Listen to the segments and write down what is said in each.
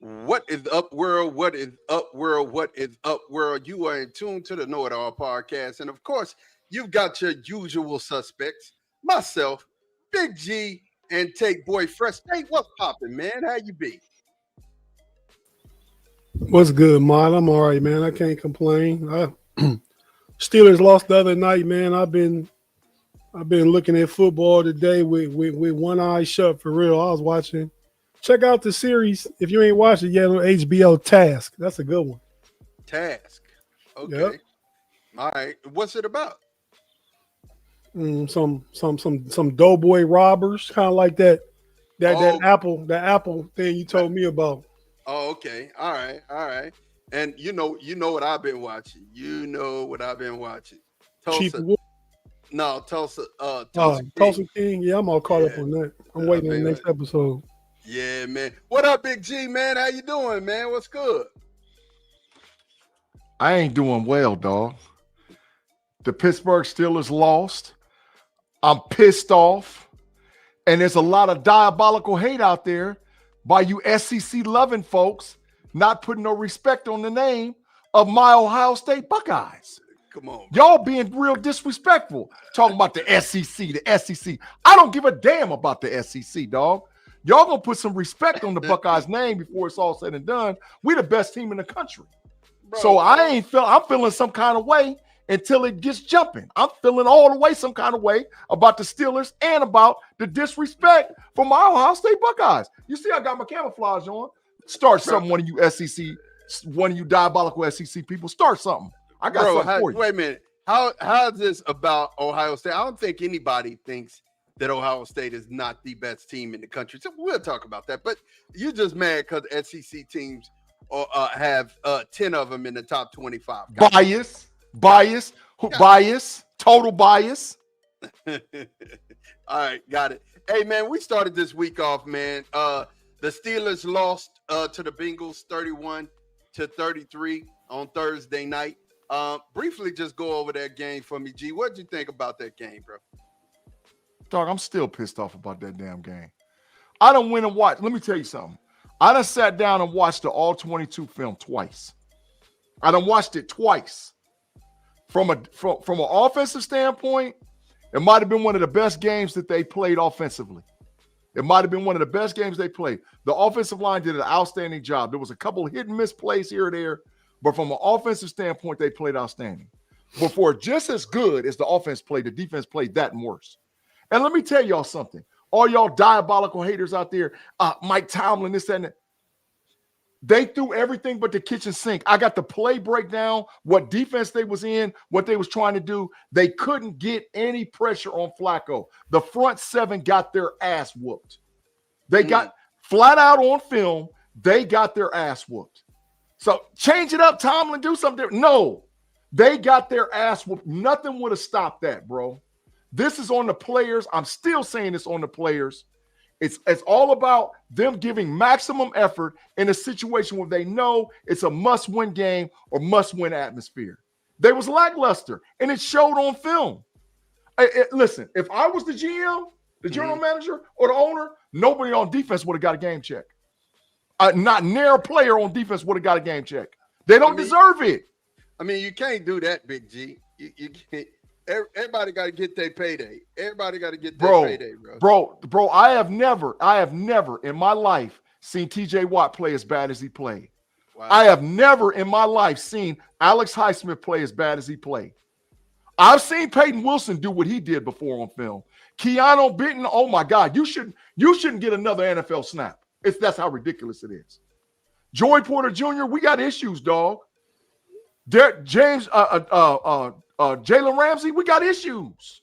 What is up, world? What is up, world? What is up, world? You are in tune to the Know It All podcast. And of course, you've got your usual suspects, myself, Big G, and Tate Boy Fresh. Tate, what's popping, man? How you be? What's good, Mod? I'm all right, man. I can't complain. Steelers lost the other night, man. I've been looking at football today with one eye shut for real. I was watching. Check out the series if you ain't watched it yet on HBO. Task. That's a good one. Task. Yep. Okay. All right. What's it about? Some doughboy robbers, kind of like that Oh, that Apple thing you told me about. oh, okay. All right. All right. And you know what I've been watching. You know what I've been watching. Chief Tulsa. of War. No, Tulsa King. Tulsa King. Yeah, I'm all caught up Yeah. on that. I'm I waiting on mean, the next episode. yeah, man. What up, Big G, man? How you doing, man? What's good? I ain't doing well, dog. The Pittsburgh Steelers lost. I'm pissed off. And there's a lot of diabolical hate out there by you SEC loving folks not putting no respect on the name of my Ohio State Buckeyes. Come on, Y'all being real disrespectful. Talking about the SEC, the SEC. I don't give a damn about the SEC, dog. Y'all gonna put some respect on the Buckeyes name before it's all said and done. We the best team in the country. bro. So I'm feeling some kind of way until it gets jumping. I'm feeling all the way some kind of way about the Steelers and about the disrespect for my Ohio State Buckeyes. You see, I got my camouflage on. Start something, one of you SEC, one of you diabolical SEC people. Start something. I got something for you. Wait a minute. How is this about Ohio State? I don't think anybody thinks that Ohio State is not the best team in the country. So we'll talk about that. But you're just mad because SEC teams have 10 of them in the top 25. Bias, total bias. All right, got it. Hey, man, we started this week off, man. The Steelers lost to the Bengals 31-33 on Thursday night. Briefly, just go over that game for me, G. What did you think about that game, bro? Dog, I'm still pissed off about that damn game. I done went and watched. Let me tell you something. I done sat down and watched the All 22 film twice. I done watched it twice. From an offensive standpoint, it might have been one of the best games that they played offensively. It might have been one of the best games they played. The offensive line did an outstanding job. There was a couple of hit and miss plays here or there, but from an offensive standpoint, they played outstanding. But for just as good as the offense played, the defense played that and worse. And let me tell y'all something. All y'all diabolical haters out there, Mike Tomlin, this, that, and that. They threw everything but the kitchen sink. I got the play breakdown, what defense they was in, what they was trying to do. They couldn't get any pressure on Flacco. The front seven got their ass whooped. They got flat out on film, they got their ass whooped. So change it up, Tomlin, do something different. No, they got their ass whooped. Nothing would have stopped that, bro. This is on the players. I'm still saying this on the players. It's all about them giving maximum effort in a situation where they know it's a must-win game or must-win atmosphere. They was lackluster, and it showed on film. Listen, if I was the GM, the general manager, or the owner, nobody on defense would have got a game check. Not near a player on defense would have got a game check. They don't deserve it. I mean, you can't do that, Big G. You can't. Everybody got to get their payday. Everybody got to get their payday, bro. Bro, I have never in my life seen TJ Watt play as bad as he played. Wow. I have never in my life seen Alex Highsmith play as bad as he played. I've seen Peyton Wilson do what he did before on film. Keanu Benton, oh my God, you shouldn't get another NFL snap. That's how ridiculous it is. Joey Porter Jr., we got issues, dog. Jalen Ramsey, we got issues.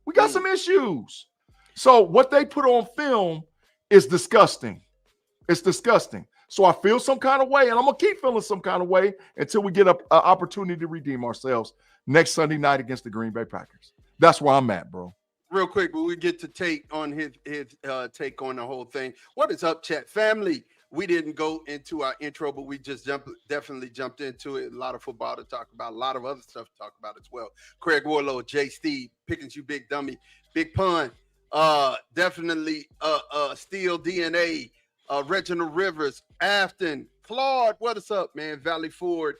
We got some issues. So what they put on film is disgusting. It's disgusting. So I feel some kind of way, and I'm going to keep feeling some kind of way until we get an opportunity to redeem ourselves next Sunday night against the Green Bay Packers. That's where I'm at, bro. Real quick, but we get to Tate on his take on the whole thing. What is up, chat family? We didn't go into our intro, but we just definitely jumped into it. A lot of football to talk about, a lot of other stuff to talk about as well. Craig Warlow, Jay Steve, Pickens, you big dummy, Big Pun, definitely Steel DNA, Reginald Rivers, Afton, Claude, what is up, man? Valley Ford,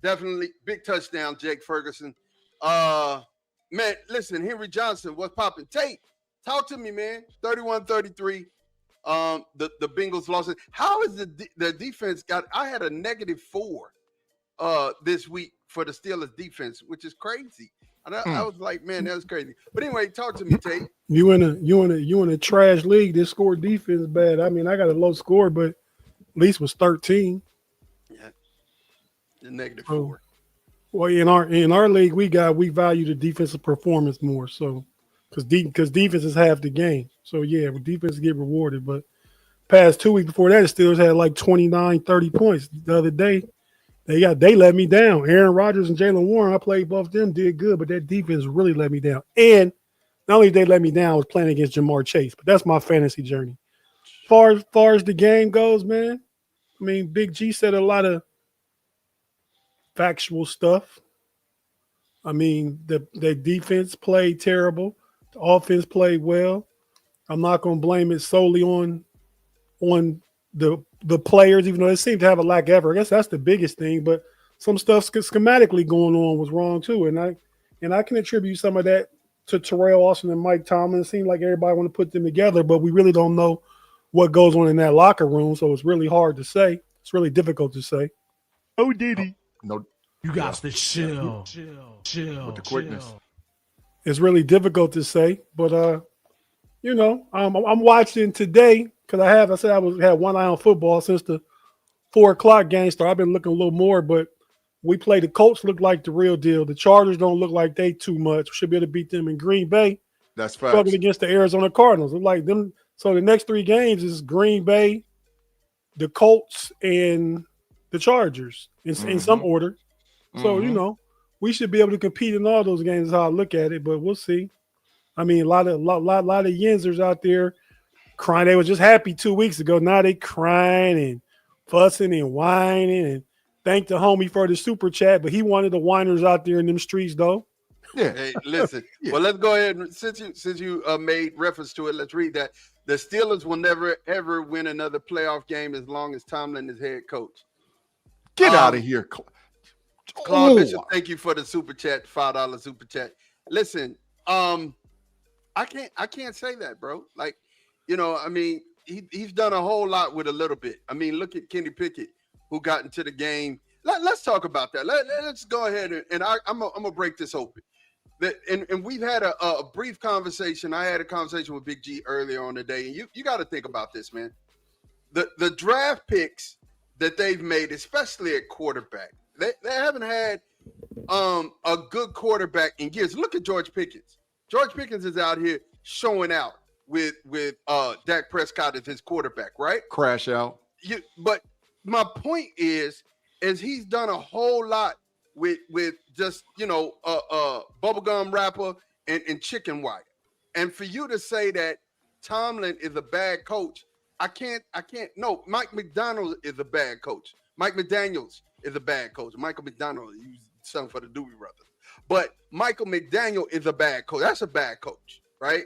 definitely big touchdown, Jake Ferguson. Man, listen, Henry Johnson, what's popping? Tate, talk to me, man. 31-33. The Bengals lost it. How is the defense got? I had a -4 this week for the Steelers defense, which is crazy. I was like, man, that was crazy. But anyway, talk to me, Tate. You in a trash league. This score defense is bad. I mean, I got a low score, but at least was 13. Yeah, the -4. Well, in our league, we value the defensive performance more. So, because defense is half the game. So yeah, defense get rewarded. But past 2 weeks before that, the Steelers had like 29, 30 points. The other day, they let me down. Aaron Rodgers and Jalen Warren, I played both of them, did good, but that defense really let me down. And not only did they let me down, I was playing against Jamar Chase. But that's my fantasy journey. Far as the game goes, man, I mean, Big G said a lot of factual stuff. I mean, the defense played terrible. The offense played well. I'm not going to blame it solely on the players, even though they seem to have a lack of effort. I guess that's the biggest thing. But some stuff schematically going on was wrong too, and I can attribute some of that to Terrell Austin and Mike Tomlin. It seemed like everybody want to put them together, but we really don't know what goes on in that locker room. So it's really hard to say. It's really difficult to say. Oh, Diddy. No. You got to chill With the quickness. It's really difficult to say, but I'm watching today because I had one eye on football since the 4:00 game start. I've been looking a little more, but we play the Colts look like the real deal. The Chargers don't look like they too much. We should be able to beat them in Green Bay. That's facts. Struggling against the Arizona Cardinals. Look like them. So the next 3 games is Green Bay, the Colts, and the Chargers in some order. So we should be able to compete in all those games. Is how I look at it, but we'll see. I mean, a lot of Yinzers out there crying. They were just happy 2 weeks ago. Now they crying and fussing and whining and thank the homie for the super chat. But he wanted the whiners out there in them streets, though. Yeah. Hey, listen. Yeah. Well, let's go ahead and since you made reference to it, let's read that. The Steelers will never ever win another playoff game as long as Tomlin is head coach. Get out of here, Claude Bishop. Thank you for the super chat, $5 super chat. Listen, I can't say that, bro. Like, I mean, he's done a whole lot with a little bit. I mean, look at Kenny Pickett, who got into the game. Let's talk about that. Let's go ahead and I'm gonna break this open. And we've had a brief conversation. I had a conversation with Big G earlier on today, and you got to think about this, man. The draft picks that they've made, especially at quarterback, they haven't had a good quarterback in years. Look at George Pickens. George Pickens is out here showing out with Dak Prescott as his quarterback, right? Crash out. But my point is he's done a whole lot with just bubblegum wrapper and chicken wire. And for you to say that Tomlin is a bad coach, I can't. No, Mike McDonald is a bad coach. Mike McDaniels is a bad coach. Michael McDonald, he's son for the Dewey brothers. But Michael McDaniel is a bad coach. That's a bad coach, right?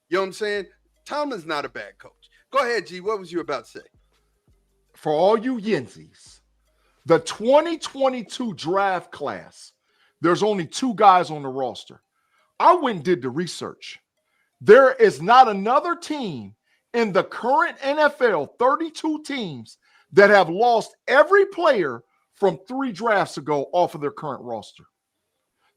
You know what I'm saying? Tomlin's not a bad coach. Go ahead, G. What was you about to say? For all you Yinzies, the 2022 draft class, there's only 2 guys on the roster. I went and did the research. There is not another team in the current NFL, 32 teams, that have lost every player from 3 drafts ago off of their current roster.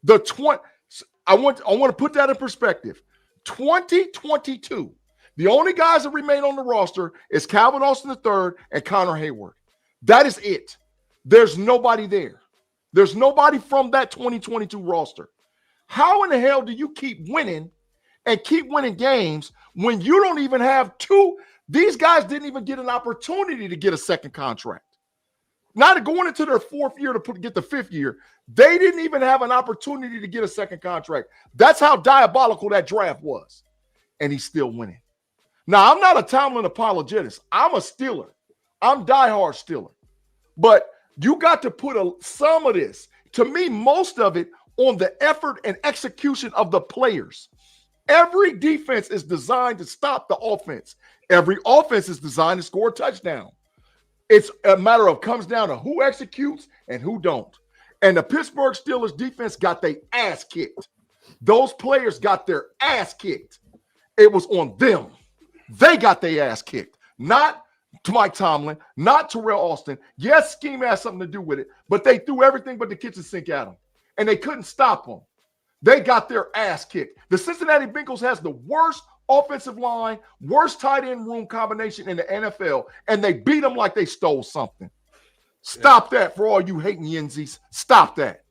I want to put that in perspective. 2022, the only guys that remain on the roster is Calvin Austin III and Connor Hayward. That is it. There's nobody there. There's nobody from that 2022 roster. How in the hell do you keep winning and keep winning games when you don't even have 2? These guys didn't even get an opportunity to get a second contract. Not going into their 4th year to get the 5th year. They didn't even have an opportunity to get a second contract. That's how diabolical that draft was. And he's still winning. Now, I'm not a Tomlin apologist. I'm a Steeler. I'm diehard Steeler. But you got to put some of this, to me, most of it, on the effort and execution of the players. Every defense is designed to stop the offense. Every offense is designed to score a touchdown. It's a matter of comes down to who executes and who don't. And the Pittsburgh Steelers defense got their ass kicked. Those players got their ass kicked. It was on them. They got their ass kicked. Not Mike Tomlin, not Terrell Austin. Yes, scheme has something to do with it, but they threw everything but the kitchen sink at them, and they couldn't stop them. They got their ass kicked. The Cincinnati Bengals has the worst offensive line, worst tight end room combination in the NFL, and they beat them like they stole something. Stop that for all you hating Yenzies. Stop that.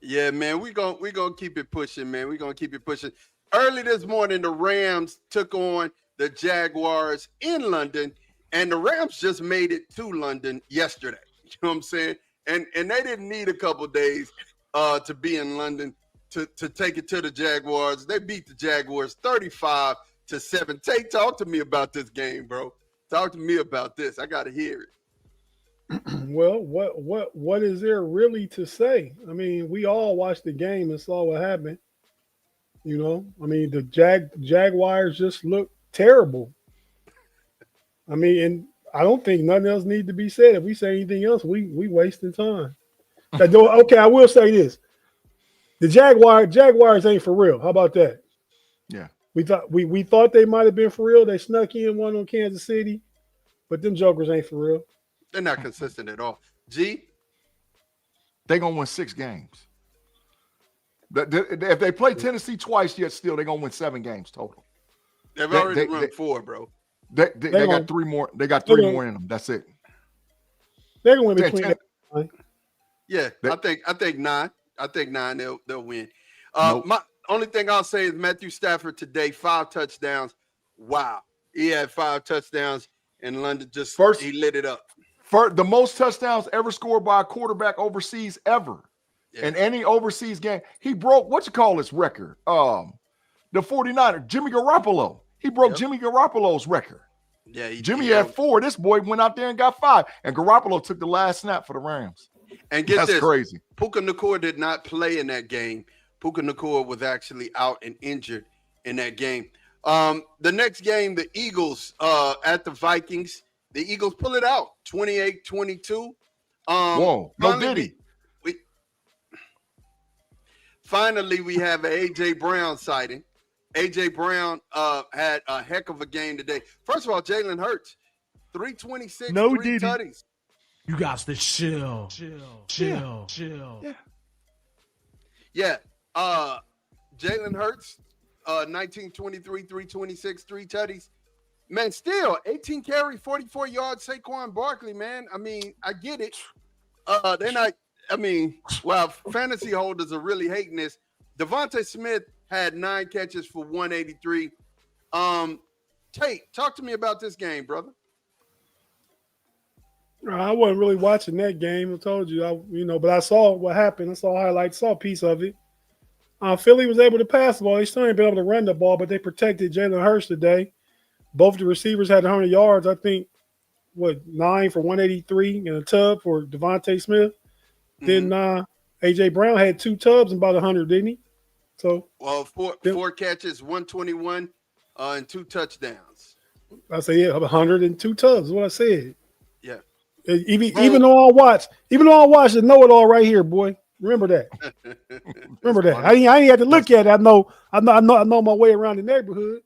Yeah, man, we gonna keep it pushing, man. We're gonna keep it pushing. Early this morning, the Rams took on the Jaguars in London, and the Rams just made it to London yesterday. You know what I'm saying? And they didn't need a couple days to be in London to take it to the Jaguars. They beat the Jaguars 35-7. Tate, talk to me about this game, bro. Talk to me about this. I gotta hear it. Well, what is there really to say? I mean, we all watched the game and saw what happened. You know, I mean, the Jaguars just look terrible. I mean, and I don't think nothing else needs to be said. If we say anything else, we wasting time. Okay, I will say this: the Jaguars ain't for real. How about that? Yeah, we thought they might have been for real. They snuck in one on Kansas City, but them jokers ain't for real. They're not consistent at all. G, they're gonna win 6 games. If they play Tennessee twice, yet still they're gonna win 7 games total. They've already run 4, bro. They got 3 more. They got 3 more in them. That's it. They're gonna win between. Yeah, I think 9. I think 9 they'll win. Nope. My only thing I'll say is Matthew Stafford today, 5 touchdowns. Wow, he had 5 touchdowns in London. He lit it up. The most touchdowns ever scored by a quarterback overseas ever. Yeah. In any overseas game. He broke this record. The 49er, Jimmy Garoppolo. He broke Jimmy Garoppolo's record. Yeah, Jimmy had 4. This boy went out there and got 5. And Garoppolo took the last snap for the Rams. And That's crazy. Puka Nacua did not play in that game. Puka Nacua was actually out and injured in that game. The next game, the Eagles at the Vikings. The Eagles pull it out, 28-22. Whoa, no diddy. Finally, we have an A.J. Brown sighting. A.J. Brown had a heck of a game today. First of all, Jalen Hurts, 326, no 3 diddy. tutties. You got to chill. Yeah. Jalen Hurts, 1923, 326, 3 tutties. Man, still 18 carry, 44 yards. Saquon Barkley, man. I mean, I get it. They're not. I mean, well, fantasy holders are really hating this. Devontae Smith had 9 catches for 183. Tate, talk to me about this game, brother. I wasn't really watching that game. I told you, but I saw what happened. I saw highlights, saw a piece of it. Philly was able to pass the ball. They still ain't been able to run the ball, but they protected Jalen Hurts today. Both the receivers had 100 yards. I think, 9 for 183 and a tub for Devontae Smith. Mm-hmm. Then A.J. Brown had 2 tubs and about 100, didn't he? So, well, four catches, 121, and 2 touchdowns. I say 102 tubs is what I said. Yeah. Even though I watch the know-it-all right here, boy. Remember that. Remember that. I ain't had to look at it. I know my way around the neighborhood.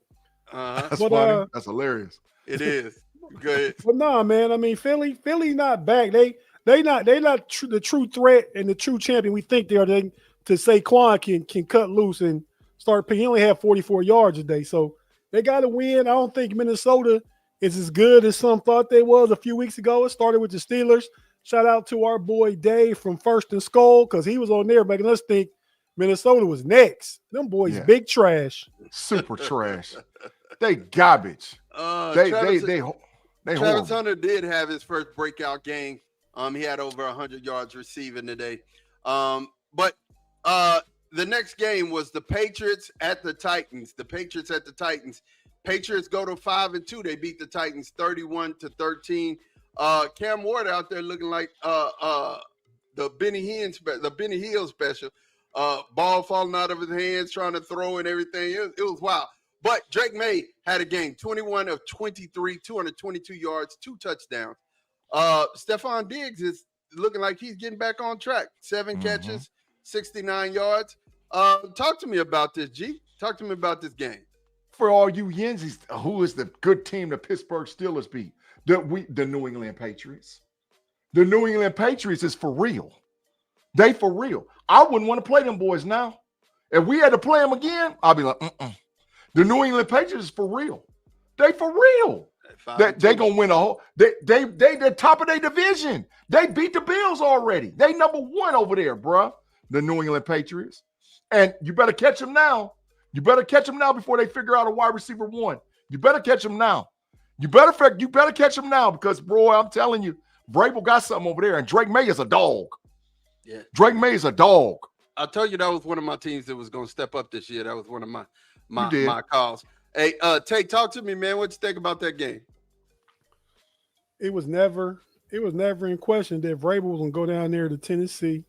That's funny. That's hilarious. It is. Good. But nah, man. I mean, Philly not back. They not the true threat and the true champion we think they are. To Saquon can cut loose and start picking. He only had 44 yards a day, so they got to win. I don't think Minnesota is as good as some thought they was a few weeks ago. It started with the Steelers. Shout out to our boy Dave from First and Skull because he was on there making us think Minnesota was next. Them boys big trash. Super trash. They garbage. Travis Hunter did have his first breakout game. He had over 100 yards receiving today. But the next game was the Patriots at the Titans. Patriots go to 5-2. They beat the Titans 31-13. Cam Ward out there looking like the Benny Hill special. Ball falling out of his hands, trying to throw and everything. It was wild. But Drake May had a game, 21 of 23, 222 yards, 2 touchdowns. Stephon Diggs is looking like he's getting back on track. 7 catches, 69 yards. Talk to me about this, G. Talk to me about this game. For all you Yensies, who is the good team the Pittsburgh Steelers beat? The New England Patriots. The New England Patriots is for real. They for real. I wouldn't want to play them boys now. If we had to play them again, I'd be like, The New England Patriots is for real. They for real. They gonna win a whole. They the top of their division. They beat the Bills already. They number 1 over there, bruh. The New England Patriots. And you better catch them now. You better catch them now before they figure out a wide receiver 1. You better catch them now. You better catch them now because, bro, I'm telling you, Vrabel got something over there, and Drake May is a dog. Yeah, Drake May is a dog. I told you that was one of my teams that was going to step up this year. That was one of my calls. Hey, Tate, talk to me, man. What you think about that game? It was never in question that Vrabel was going to go down there to Tennessee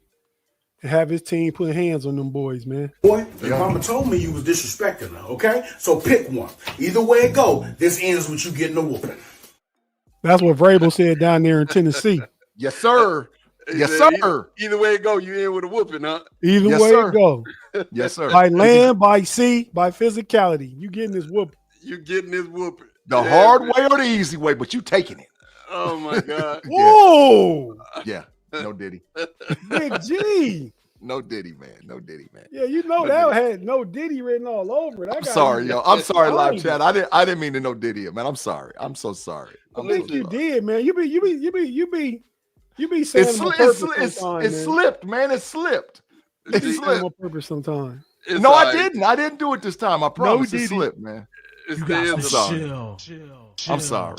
and have his team put hands on them boys, man. Boy, your mama told me you was disrespecting her, okay? So pick one. Either way it go, this ends with you getting a whooping. That's what Vrabel said down there in Tennessee. Yes, sir. Yes, sir. Either way it go, you in with a whooping, huh? Either way it go. Yes, sir. By land, by sea, by physicality, you getting this whooping. You getting this whooping. The hard way or the easy way, but you taking it. Oh, my God. Whoa. Yeah. No Diddy. Big-G. No Diddy, man. No Diddy, man. Yeah, you know that had no Diddy written all over it. I'm sorry, yo. I'm sorry, live chat. I didn't mean to no Diddy, man. I'm sorry. I'm so sorry. I think you did, man. You be saying it slipped, man. It slipped. It slipped on purpose sometimes. No, I didn't. I didn't do it this time. I promise. It slipped, man. You got to chill. I'm sorry.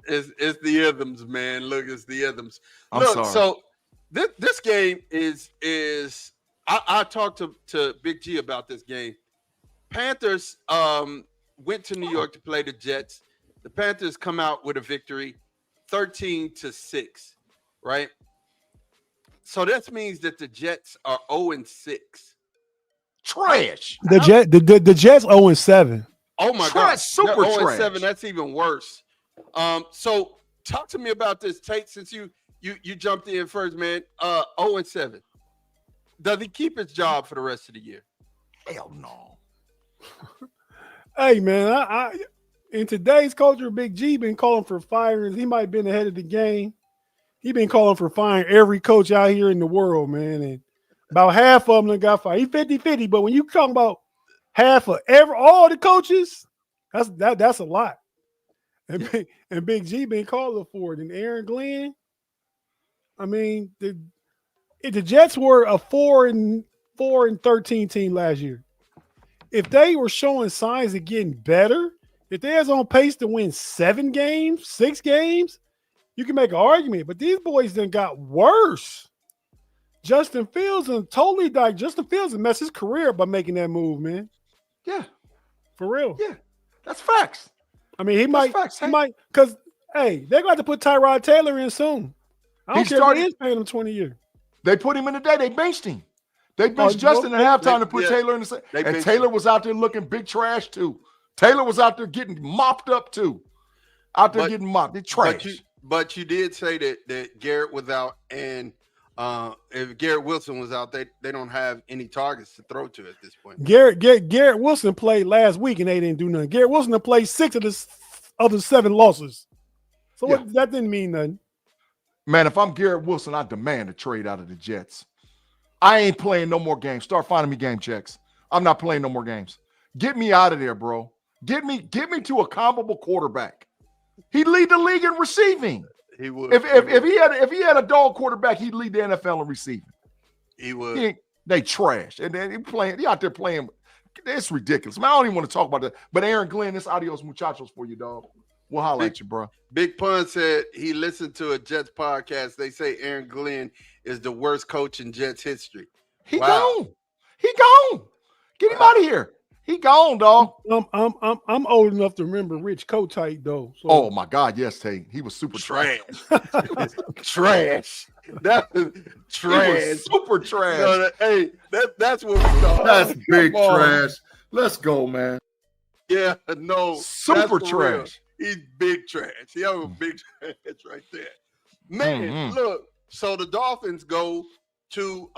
It's the isms, man. Look, it's the isms. I'm sorry. So this game is I talked to Big G about this game. Panthers went to New York to play the Jets. The Panthers come out with a victory, 13-6, right? So that means that the Jets are 0-6. Trash. The Jets 0-7. Oh my trash, God, super trash. 0-7. That's even worse. So talk to me about this, Tate. Since you jumped in first, man. 0-7. Does he keep his job for the rest of the year? Hell no. Hey man, I in today's culture, Big G been calling for firings. He might have been ahead of the game. He been calling for firing every coach out here in the world, man. And about half of them got fired. He 50-50, but when you talk about half of all the coaches, that's a lot. And Big G been calling for it. And Aaron Glenn, I mean, the Jets were a 4-13 team last year. If they were showing signs of getting better, if they was on pace to win 7 games, 6 games, you can make an argument. But these boys then got worse. Justin Fields has messed his career by making that move, man. Yeah. For real. Yeah. That's facts. I mean, he might, because, hey, they're going to put Tyrod Taylor in soon. I don't care if he is paying him 20 years. They put him in today. They benched him. They benched Justin at halftime to put Taylor in the – and Taylor was out there looking big trash too. Taylor was out there getting mopped up too. Getting mopped. They're trash. But you did say that Garrett was out, and if Garrett Wilson was out, they don't have any targets to throw to at this point. Garrett Wilson played last week, and they didn't do nothing. Garrett Wilson played 6 of the 7 losses. So that didn't mean nothing. Man, if I'm Garrett Wilson, I demand a trade out of the Jets. I ain't playing no more games. Start finding me game checks. I'm not playing no more games. Get me out of there, bro. Get me to a comparable quarterback. He'd lead the league in receiving. He would. If he had a dog quarterback, he'd lead the NFL in receiving. He would. They trash. And then he out there playing. It's ridiculous. Man, I don't even want to talk about that. But Aaron Glenn, this adios muchachos for you, dog. We'll holler at you, bro. Big Pun said he listened to a Jets podcast. They say Aaron Glenn is the worst coach in Jets history. He gone. Get him out of here. He gone, dog. I'm old enough to remember Rich Kotite, though. So. Oh my God, yes, Tate. He was super trash. Trash. That was He trash. was super trash. Hey, that's what we thought. That's big Come on. trash. Let's go, man. Yeah, no. Super that's for real. trash. He's big trash. He was big trash right there. Man, look. So the Dolphins go to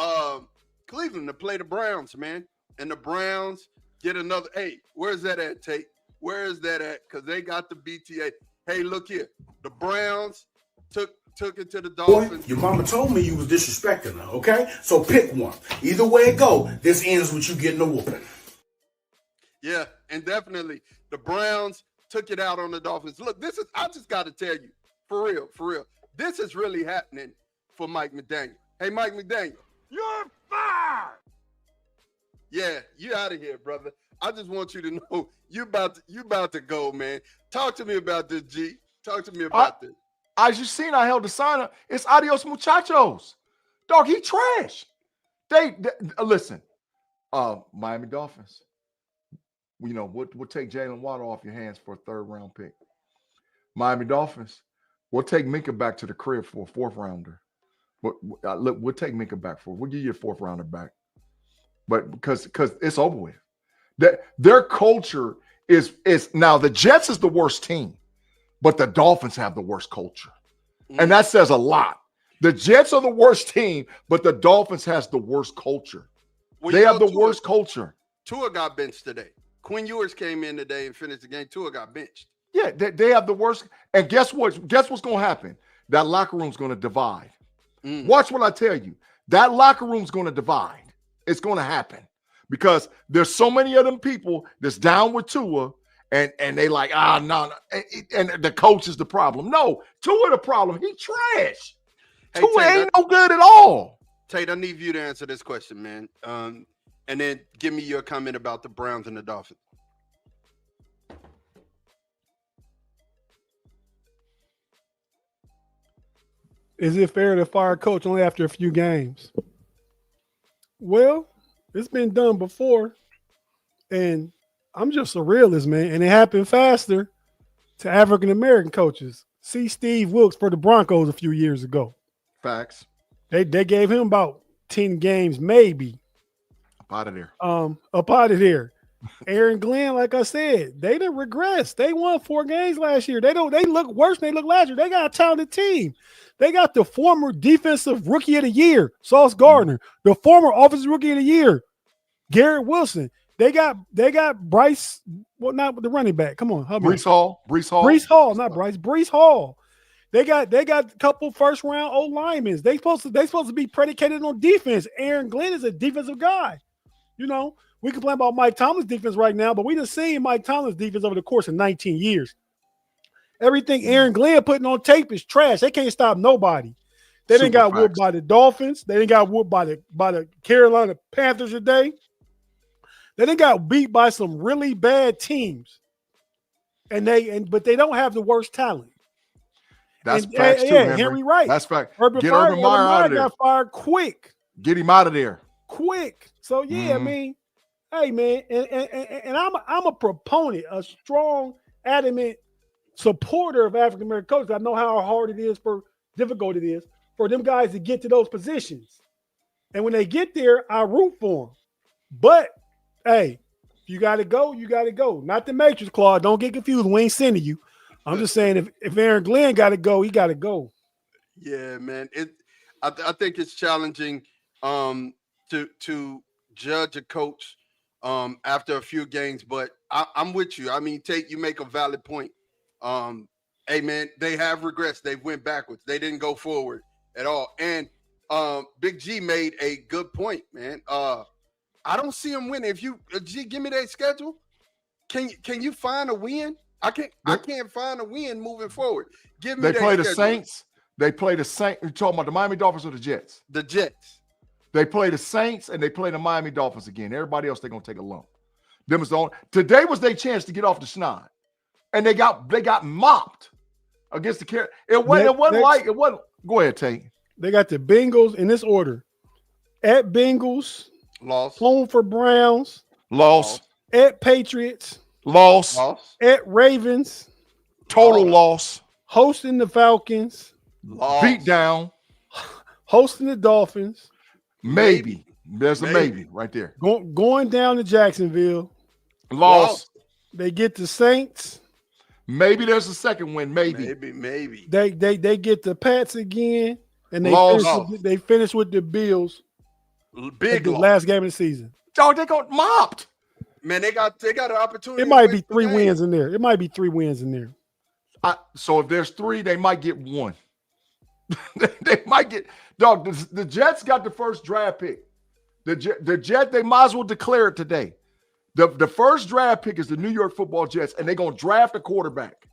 Cleveland to play the Browns, man. And the Browns get another. Hey, where's that at, Tate? Where is that at? Because they got the BTA. Hey, look here. The Browns took it to the Dolphins. Boy, your mama told me you was disrespecting her, okay? So pick one. Either way it go, this ends with you getting a whooping. Yeah, and definitely the Browns took it out on the Dolphins. Look, I just got to tell you, for real, this is really happening for Mike McDaniel. Hey, Mike McDaniel. You're fired. Yeah, you out of here, brother. I just want you to know you about to go, man. Talk to me about this, G. Talk to me about this. As you seen, I held the sign up. It's adios, muchachos. Dog, he trash. They listen. Miami Dolphins. You know, we'll take Jalen Waddle off your hands for a 3rd round pick. Miami Dolphins. We'll take Minka back to the crib for a 4th rounder. But look, we'll take Minka back we'll give you a 4th rounder back. But because it's over with. Their culture is now the Jets is the worst team, but the Dolphins have the worst culture. And that says a lot. The Jets are the worst team, but the Dolphins has the worst culture. Well, they have the worst culture. Tua got benched today. Quinn Ewers came in today and finished the game. Tua got benched. Yeah, they have the worst. And guess what? Guess what's going to happen? That locker room's going to divide. Watch what I tell you. That locker room's going to divide. It's going to happen because there's so many of them people that's down with Tua and they like, no. And the coach is the problem. No, Tua the problem. He trash. Hey, Tua Tate, ain't no good at all. Tate, I need you to answer this question, man. And then give me your comment about the Browns and the Dolphins. Is it fair to fire a coach only after a few games? Well, it's been done before, and I'm just a realist, man, and it happened faster to African-American coaches. See Steve Wilkes for the Broncos a few years ago. Facts. They gave him about 10 games, maybe. Up out of there. Up out of there. Aaron Glenn, like I said, they didn't regress. They won 4 games last year. They look worse than they looked last year. They got a talented team. They got the former defensive rookie of the year, Sauce Gardner, the former offensive rookie of the year, Garrett Wilson. They got Bryce, well, not the running back. Come on, Breece Hall, not Bryce. Breece Hall. They got a couple first round old linemen. They supposed to be predicated on defense. Aaron Glenn is a defensive guy. You know, we complain about Mike Tomlin's defense right now, but we done seen Mike Tomlin's defense over the course of 19 years. Everything Aaron Glenn putting on tape is trash. They can't stop nobody. They didn't got whooped by the Dolphins. They didn't got whooped by the Carolina Panthers today. They didn't got beat by some really bad teams. But they don't have the worst talent. That's facts too, Henry Wright. That's fact. Get Urban Meyer out of there. Got fired quick. Get him out of there. Quick. So yeah, I mean, hey man, and I'm a proponent, a strong, adamant supporter of African American coaches. I know how hard it is, difficult it is for them guys to get to those positions. And when they get there, I root for them. But hey, you got to go. You got to go. Not the Matrix, Claude. Don't get confused. We ain't sending you. I'm just saying if Aaron Glenn got to go, he got to go. Yeah, man. I think it's challenging to judge a coach after a few games, but I'm with you. I mean, Tate, you make a valid point. Hey, man, they have regressed. They went backwards. They didn't go forward at all. And Big G made a good point, man. I don't see them winning. If you G, give me that schedule. Can you find a win? I can't find a win moving forward. Give me. They play the Saints. They play the Saints. You're talking about the Miami Dolphins or the Jets? The Jets. They play the Saints and they play the Miami Dolphins again. Everybody else, they're gonna take a lump. Them is the only. Today was their chance to get off the schneid, and they got mopped against the Carolina. It wasn't. Go ahead, Tate. They got the Bengals in this order: at Bengals, loss. Home for Browns, loss. At Patriots, loss. At Ravens, total loss. Hosting the Falcons, loss. Beat down. hosting the Dolphins. Maybe. There's a maybe right there. Going down to Jacksonville. Loss. They get the Saints. Maybe there's a second win. Maybe. They get the Pats again, and they finish with the Bills. Big the last game of the season. Dog, they got mopped. Man, they got an opportunity. It might be 3 wins in there. So if there's 3, they might get 1. They might get dog. The Jets got the first draft pick. The Jet, they might as well declare it today. The first draft pick is the New York Football Jets, and they're gonna draft a quarterback.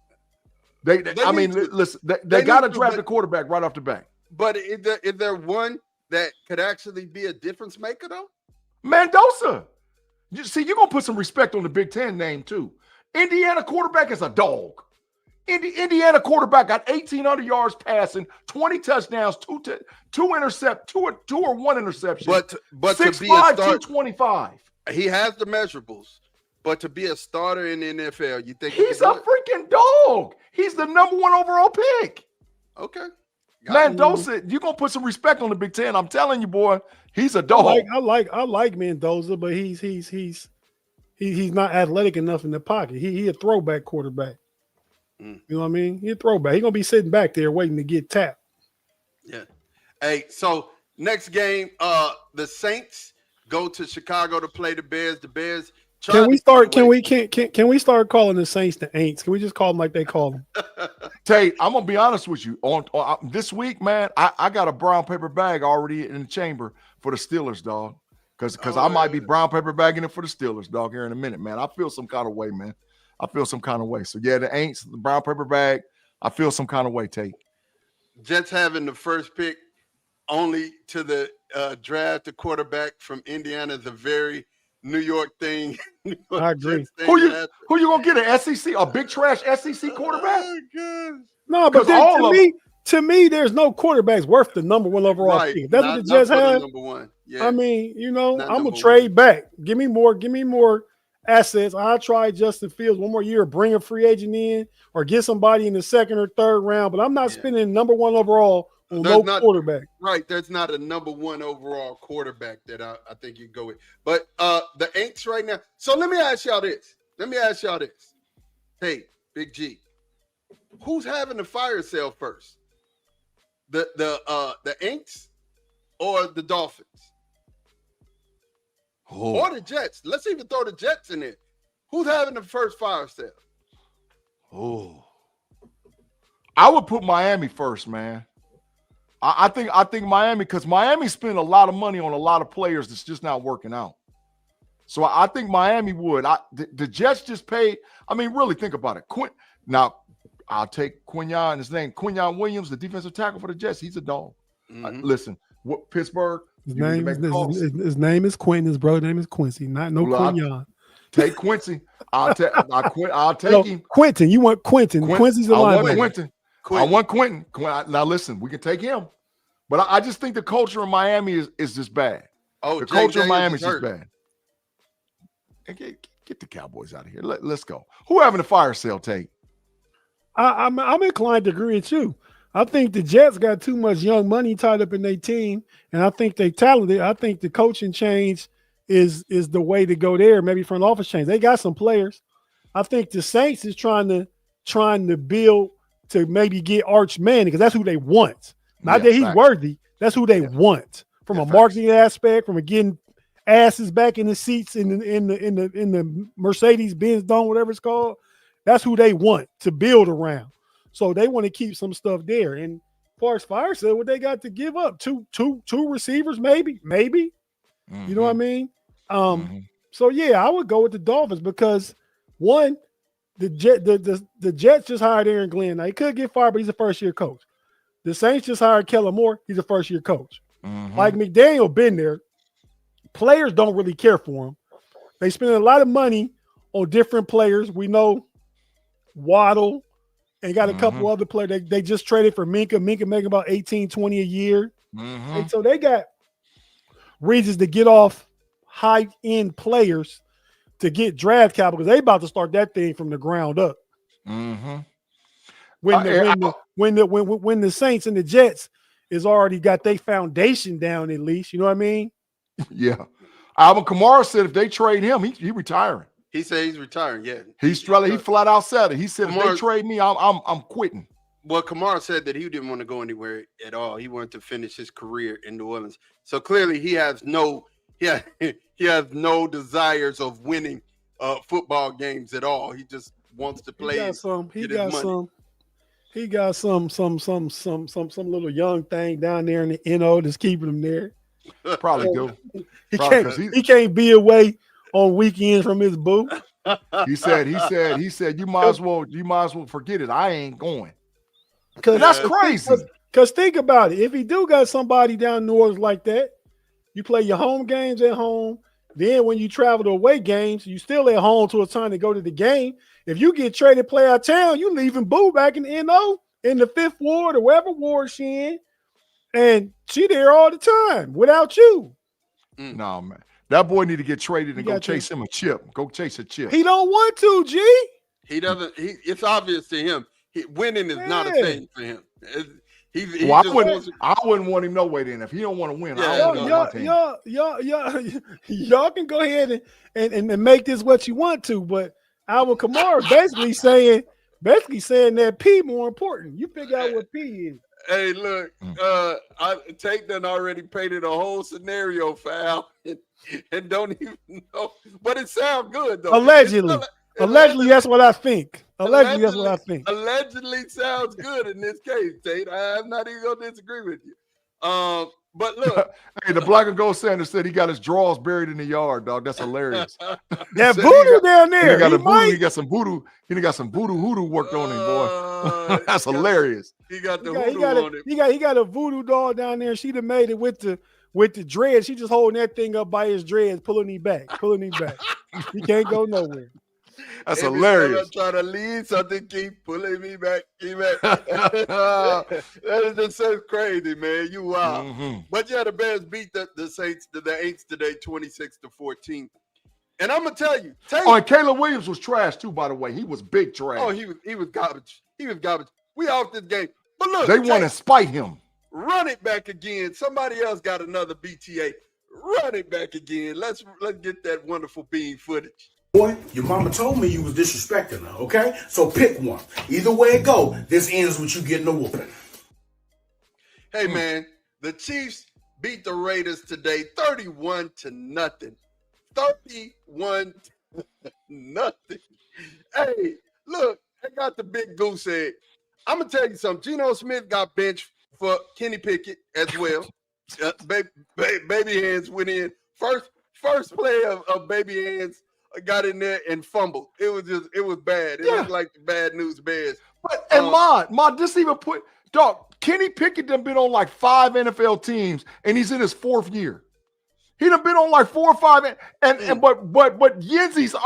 They got to draft a quarterback right off the bat. But is there one that could actually be a difference maker though? Mendoza. You're gonna put some respect on the Big Ten name too. Indiana quarterback is a dog. Indiana quarterback got 1,800 yards passing, 20 touchdowns, two or one interception. But 6'5", 225. He has the measurables. But to be a starter in the NFL, you think he's a freaking dog? He's the number 1 overall pick. Okay. Mendoza, you're gonna put some respect on the Big Ten. I'm telling you, boy, he's a dog. I like Mendoza, but he's not athletic enough in the pocket. He a throwback quarterback. You know what I mean? He a throwback. He's gonna be sitting back there waiting to get tapped. Yeah. Hey, so next game, the Saints go to Chicago to play the Bears. The Bears. Can we start calling the Saints the Aints? Can we just call them like they call them? Tate, I'm gonna be honest with you. On this week, man, I got a brown paper bag already in the chamber for the Steelers, dog. Because I might be brown paper bagging it for the Steelers, dog, here in a minute, man. I feel some kind of way, man. So yeah, the Aints, the brown paper bag. I feel some kind of way, Tate. Jets having the first pick, only to the draft a quarterback from Indiana is a very New York thing. I agree. Who you gonna get, an SEC, a big trash SEC quarterback? Oh, God. No, but to me, there's no quarterbacks worth the number 1 overall pick. That's what the Jets have. Number 1. Yeah. I mean, I'm gonna trade back. Give me more assets. I'll try Justin Fields one more year, bring a free agent in, or get somebody in the 2nd or 3rd round. But I'm not spending number 1 overall on quarterback. Right. There's not a number 1 overall quarterback that I think you go with. But the Aints right now. So let me ask y'all this. Hey, Big G, who's having the fire sale first? The Aints or the Dolphins? Or the Jets? Let's even throw the Jets in there. Who's having the first fire sale? I would put Miami first, man. I think Miami, because Miami spent a lot of money on a lot of players that's just not working out. So I think Miami would. The Jets just paid. I mean, really think about it. Now, I'll take Quinyon, his name, Quinyon Williams, the defensive tackle for the Jets. He's a dog. Listen, Pittsburgh. His name is Quentin. His brother's name is Quincy. Quinyon. Take Quincy. I'll take him. Quentin. You want Quentin. Quincy's a linebacker. I want Quentin. Now listen, we can take him, but I just think the culture in Miami is just bad. The culture in Miami is just bad. Get the Cowboys out of here. Let's go. Who having a fire sale, Tate? I'm inclined to agree with you. I think the Jets got too much young money tied up in their team, and I think they talented. I think the coaching change is the way to go there. Maybe front office change. They got some players. I think the Saints is trying to build to maybe get Arch Manning, because that's who they want. Not that he's worthy. That's who they want from a marketing aspect, from getting asses back in the seats in the Mercedes-Benz Dome, whatever it's called. That's who they want to build around. So they want to keep some stuff there. And as far as fire sale, what they got to give up? Two receivers, maybe. Mm-hmm. You know what I mean? So yeah, I would go with the Dolphins because one, the Jets just hired Aaron Glenn. Now he could get fired, but he's a first-year coach. The Saints just hired Kellen Moore. He's a first-year coach. Mike McDaniel been there. Players don't really care for him. They spend a lot of money on different players. We know Waddle and got a couple other players. They just traded for Minka. Minka making about $18-20 a year. And so they got reasons to get off high-end players to get draft capital because they about to start that thing from the ground up. When the Saints and the Jets is already got their foundation down at least. You know what I mean? Yeah. Alvin Kamara said if they trade him, he retiring. He said he's retiring. Yeah, He flat out said it. He said if they trade me, I'm quitting. Well, Kamara said that he didn't want to go anywhere at all. He wanted to finish his career in New Orleans. So clearly, he has no desires of winning football games at all. He just wants to play. He got some little young thing down there in the NO that's keeping him there. Probably do. He can't be away on weekends from his boo. He said you might as well forget it. I ain't going. Because that's crazy. Because think about it. If he do got somebody down in New Orleans like that, you play your home games at home. Then when you travel to away games, you still at home till it's time to go to the game. If you get traded play out of town, you leaving Boo back in the NO in the 5th ward or wherever ward she in. And she there all the time without you. No, man. That boy need to get traded and go chase him a chip. Go chase a chip. He don't want to, G. He doesn't. It's obvious to him. Winning is not a thing for him. I wouldn't want him no way then. If he don't want to win, y'all can go ahead and make this what you want to, but Alvin Kamara basically saying that P more important. You figure out what P is. Hey, look, Tate done already painted a whole scenario for Al and don't even know, but it sounds good though. Allegedly, that's what I think. Allegedly sounds good in this case, Tate. I'm not even gonna disagree with you. But look, hey, the Black and Gold Sanders said he got his drawers buried in the yard, dog. That's hilarious. That voodoo down there. He got some voodoo. He got some voodoo worked on him, boy. That's hilarious. He got the voodoo on him. He got a voodoo doll down there. She'd have made it with the dreads. She just holding that thing up by his dreads, pulling him back. He can't go nowhere. That's hilarious. I'm trying to lead something, keep pulling me back. That is just so crazy, man. You wild. Mm-hmm. But yeah, the Bears beat the Saints, the Aints today, 26-14. And I'm gonna tell you, and Caleb Williams was trash too. By the way, he was big trash. Oh, he was garbage. We off this game. But look, they want to spite him. Run it back again. Somebody else got another BTA. Run it back again. Let's get that wonderful bean footage. Boy, your mama told me you was disrespecting her, okay? So pick one. Either way it go, this ends with you getting a whooping. Hey, man, the Chiefs beat the Raiders today 31-0. 31-0. Hey, look, I got the big goose egg. I'm going to tell you something. Geno Smith got benched for Kenny Pickett as well. Baby Hands went in. First play of Baby Hands. Got in there and fumbled. It was bad. It looked like the bad news Bears. But this even put dog. Kenny Pickett done been on like 5 NFL teams, and he's in his 4th year. He done been on like 4 or 5, but Yenzi's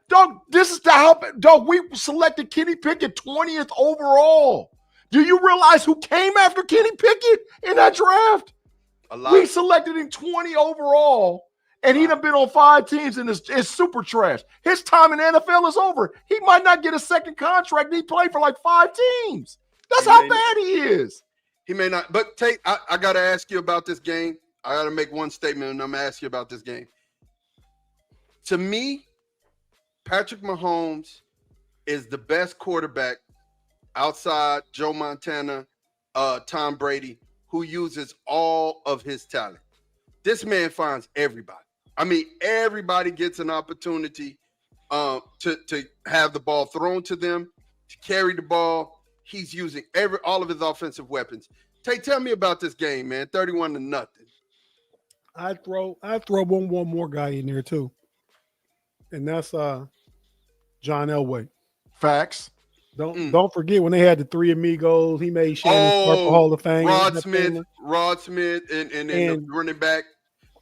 dog. This is the help. Dog, we selected Kenny Pickett 20th overall. Do you realize who came after Kenny Pickett in that draft? A lot. We selected him 20 overall. And he done been on 5 teams and is super trash. His time in the NFL is over. He might not get a second contract. He played for like 5 teams. That's how bad he is. He may not. But Tate, I got to ask you about this game. I got to make one statement, and I'm going to ask you about this game. To me, Patrick Mahomes is the best quarterback outside Joe Montana, Tom Brady, who uses all of his talent. This man finds everybody. I mean, everybody gets an opportunity to have the ball thrown to them, to carry the ball. He's using all of his offensive weapons. Tate, tell me about this game, man. 31-0. I throw one more guy in there too, and that's John Elway. Facts. Don't forget when they had the 3 amigos. He made Shannon Sharp a Hall of Fame. Rod Smith, and the running back.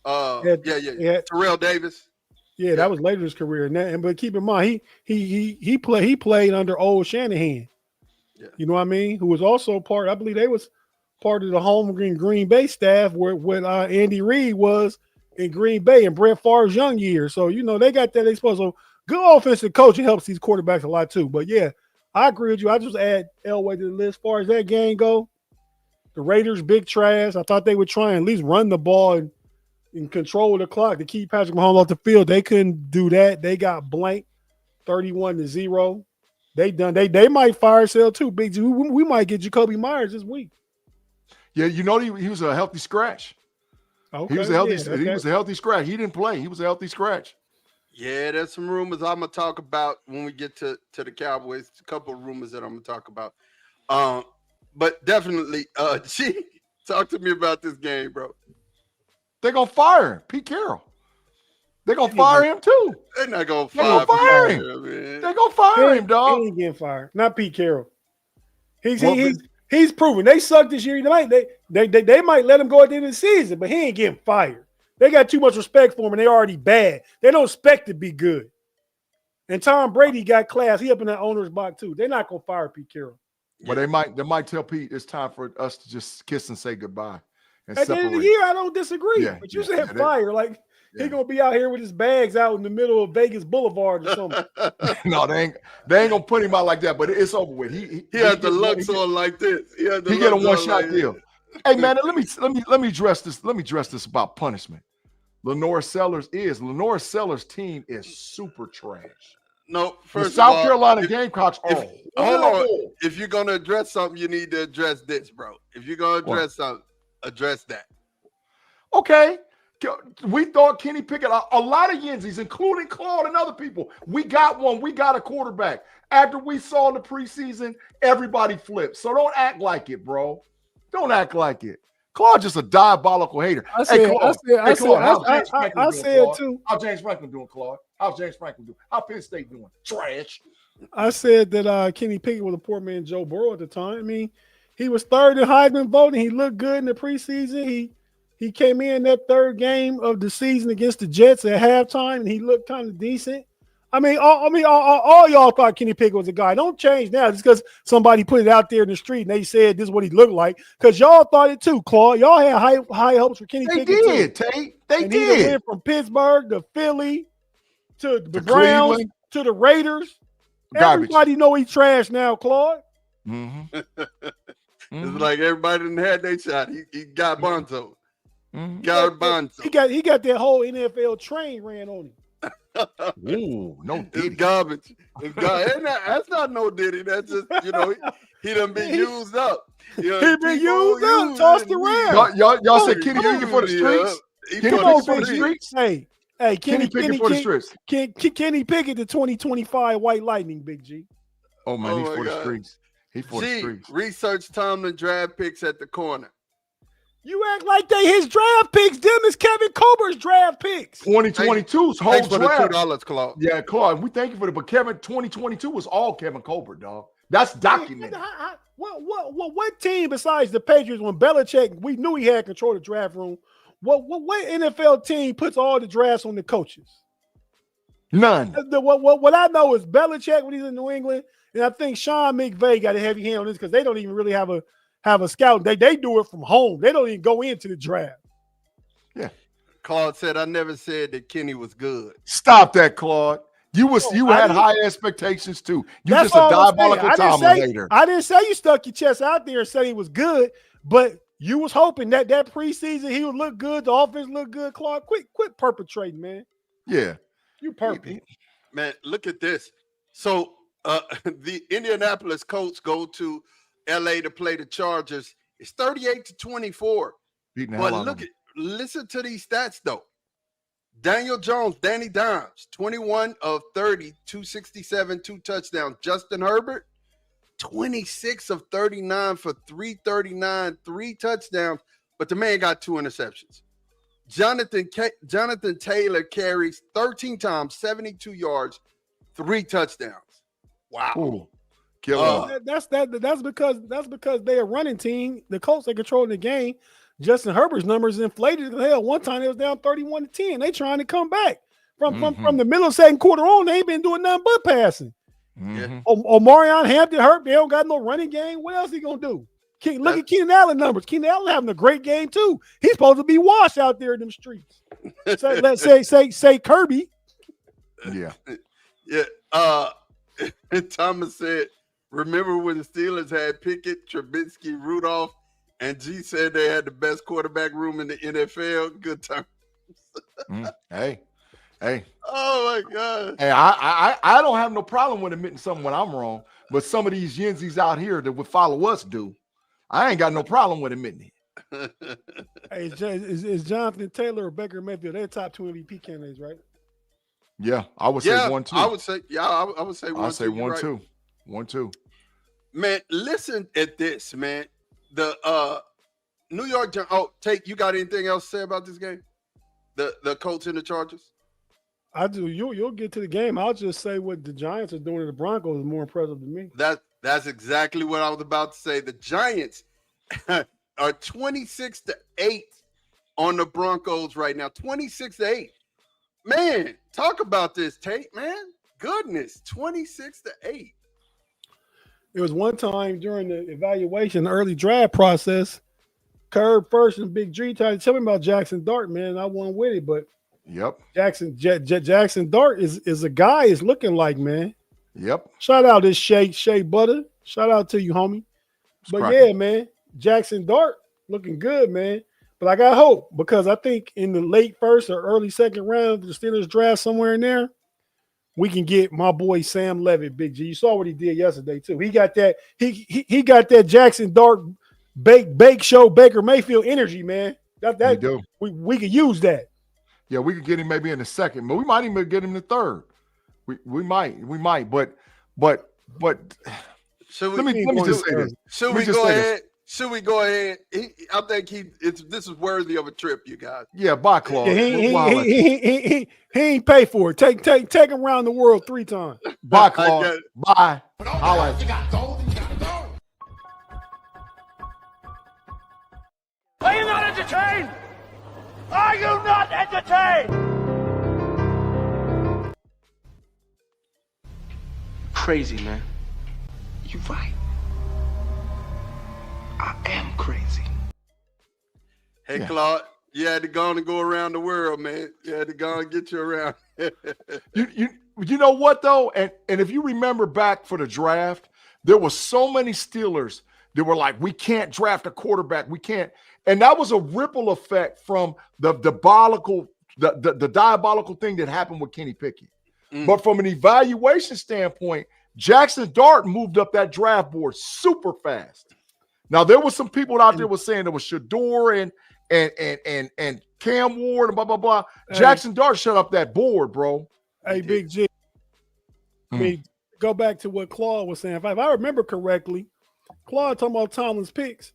Terrell Davis. Yeah, that was later in his career. But keep in mind, he played under old Shanahan. Yeah. You know what I mean? Who was also part. I believe they was part of the home Green Bay staff where Andy Reid was in Green Bay and Brett Favre's young years. So they got that exposure. So good offensive coaching helps these quarterbacks a lot too. But yeah, I agree with you. I just add Elway to the list. As far as that game go, The Raiders, big trash. I thought they would try and at least run the ball and control the clock to keep Patrick Mahomes off the field. They couldn't do that. They got blanked 31-0. They might fire sale too. Big G. We might get Jacoby Myers this week. Yeah, he was a healthy scratch. Okay, he was a healthy scratch. He didn't play. He was a healthy scratch. Yeah, there's some rumors I'm gonna talk about when we get to the Cowboys. A couple of rumors that I'm gonna talk about. But definitely, G, talk to me about this game, bro. They're gonna fire him, Pete Carroll. They're gonna fire him too. They're not gonna fire him. They're gonna fire him, dog. He ain't getting fired. Not Pete Carroll. He's proven they suck this year. They might let him go at the end of the season, but he ain't getting fired. They got too much respect for him, and they're already bad. They don't expect to be good. And Tom Brady got class. He up in that owner's box too. They're not gonna fire Pete Carroll. But they might tell Pete it's time for us to just kiss and say goodbye. And at the end of the year, I don't disagree. Yeah, but you said fire. Like he gonna be out here with his bags out in the middle of Vegas Boulevard or something. No, they ain't gonna put him out like that. But it's over with. He had the Luxor like this. He get a one-shot deal. Hey man, let me address this. Let me address this about punishment. Lenore Sellers' team is super trash. No, first the South Carolina Gamecocks are hold on. If you're gonna address something, you need to address this, bro. If you're gonna address something, address that. Okay. We thought Kenny Pickett, a lot of Yenzies, including Claude and other people. We got one. We got a quarterback. After we saw in the preseason, everybody flipped. So don't act like it, bro. Don't act like it. Claude just a diabolical hater. I said too. How's James Franklin doing, Claude? How's James Franklin doing? How's Penn State doing? Trash. I said that Kenny Pickett was a poor man Joe Burrow at the time. I mean, he was third in Heisman voting. He looked good in the preseason. He came in that third game of the season against the Jets at halftime, and he looked kind of decent. All y'all thought Kenny Pickett was a guy. Don't change now just because somebody put it out there in the street and they said this is what he looked like. Because y'all thought it too, Claude. Y'all had high hopes for Kenny Pickett. They did, Tate. They and did. He went from Pittsburgh to Philly to the Browns Cleveland. to the Raiders. Garbage. Everybody know he trash now, Claude. Mm-hmm. It's like everybody didn't had their shot. He got Bonzo. Got Bonzo. He got that whole NFL train ran on him. Ooh, no Diddy. It's garbage. That's not no Diddy. That's just, he done been used up. He been used up, tossed around. Y'all said Kenny Pickett for the streets? Kenny Pickett for the streets? Hey, Kenny Pickett for the streets. Kenny Pickett, the 2025 White Lightning, Big G. Oh, man, he's for the streets. He's for the streets. Research Tomlin draft picks at the corner. You act like they his draft picks. Them is Kevin Colbert's draft picks. 2022's whole Thanks for draft. the $2, Claude. Yeah, Claude, we thank you for it. But 2022 was all Kevin Colbert, dog. That's documented. What team besides the Patriots when Belichick, we knew he had control of the draft room, what NFL team puts all the drafts on the coaches? None. What I know is Belichick when he's in New England, and I think Sean McVay got a heavy hand on this because they don't even really have a scout. They do it from home. They don't even go into the draft. Yeah. Claude said, I never said that Kenny was good. Stop that, Claude. You had high expectations too. You just a diabolical Tomlin hater. I didn't say you stuck your chest out there and said he was good, but you was hoping that preseason he would look good, the offense look good. Claude, quit perpetrating, man. Yeah. You perpetrating. Man, look at this. So the Indianapolis Colts go to LA to play the Chargers. It's 38-24. But listen to these stats though. Daniel Jones, Danny Dimes, 21 of 30, 267, 2 touchdowns. Justin Herbert, 26 of 39 for 339, 3 touchdowns, but the man got 2 interceptions. Jonathan Taylor carries 13 times, 72 yards, 3 touchdowns. Wow. Ooh. That's because they're a running team. The Colts are controlling the game. Justin Herbert's numbers inflated. Hell, one time it was down 31-10. They trying to come back from the middle of second quarter on. They ain't been doing nothing but passing. Mm-hmm. Omarion Hampton hurt. They don't got no running game. What else he gonna do? Look at Keenan Allen numbers. Keenan Allen having a great game too. He's supposed to be washed out there in them streets. Let's say Kirby. Yeah. Yeah. Thomas said, remember when the Steelers had Pickett, Trubisky, Rudolph, And G said they had the best quarterback room in the NFL. Good time. Hey. Oh my God. Hey, I don't have no problem with admitting something when I'm wrong, but some of these Yenzies out here that would follow us do. I ain't got no problem with admitting it. Hey, is Jonathan Taylor or Baker Mayfield? They're top 2 MVP candidates, right? Yeah, I would say 1-2. I would say, I would say 1-2. I'd say 1-2. Right. 1-2. Man, listen at this, man. The New York Giants. Oh, Tate, you got anything else to say about this game? The Colts and the Chargers? I do. You'll get to the game. I'll just say what the Giants are doing to the Broncos is more impressive to me. That's exactly what I was about to say. The Giants are 26-8 on the Broncos right now. 26-8. Man, talk about this, Tate, man. Goodness, 26-8. It was one time during the evaluation, the early draft process, Curb first and Big-G tried to tell me about Jackson Dart, man. I wasn't with it, but Yep. Jackson Dart is a guy is looking like, man. Yep. Shout out this Shea Butter. Shout out to you, homie. Yeah, man, Jackson Dart looking good, man. But I got hope because I think in the late first or early second round, the Steelers draft somewhere in there, we can get my boy Sam Levitt, Big G. You saw what he did yesterday too. He got that. He got that Jackson Dart bake show Baker Mayfield energy, man. That do. We could use that. Yeah, we could get him maybe in the second, but we might even get him in the third. We might, but let me just say this. Should we go ahead? Should we go ahead? I think this is worthy of a trip, you guys. Yeah, bye, Claude. Yeah, he ain't pay for it. Take him around the world 3 times. Bye, Claude. Bye. Are you not entertained? Are you not entertained? Crazy, man. You right. I am crazy. Hey, yeah. Claude, you had to go and go around the world, man. You had to go and get you around. You know what, though? And if you remember back for the draft, there were so many Steelers that were like, we can't draft a quarterback. We can't. And that was a ripple effect from the diabolical thing that happened with Kenny Pickett. But from an evaluation standpoint, Jackson Dart moved up that draft board super fast. Now, there were some people out there were saying there was Shador and Cam Ward and blah, blah, blah. Hey. Jackson Dart shut up that board, bro. Hey, Big G. I mean, go back to what Claude was saying. If I remember correctly, Claude talking about Tomlin's picks.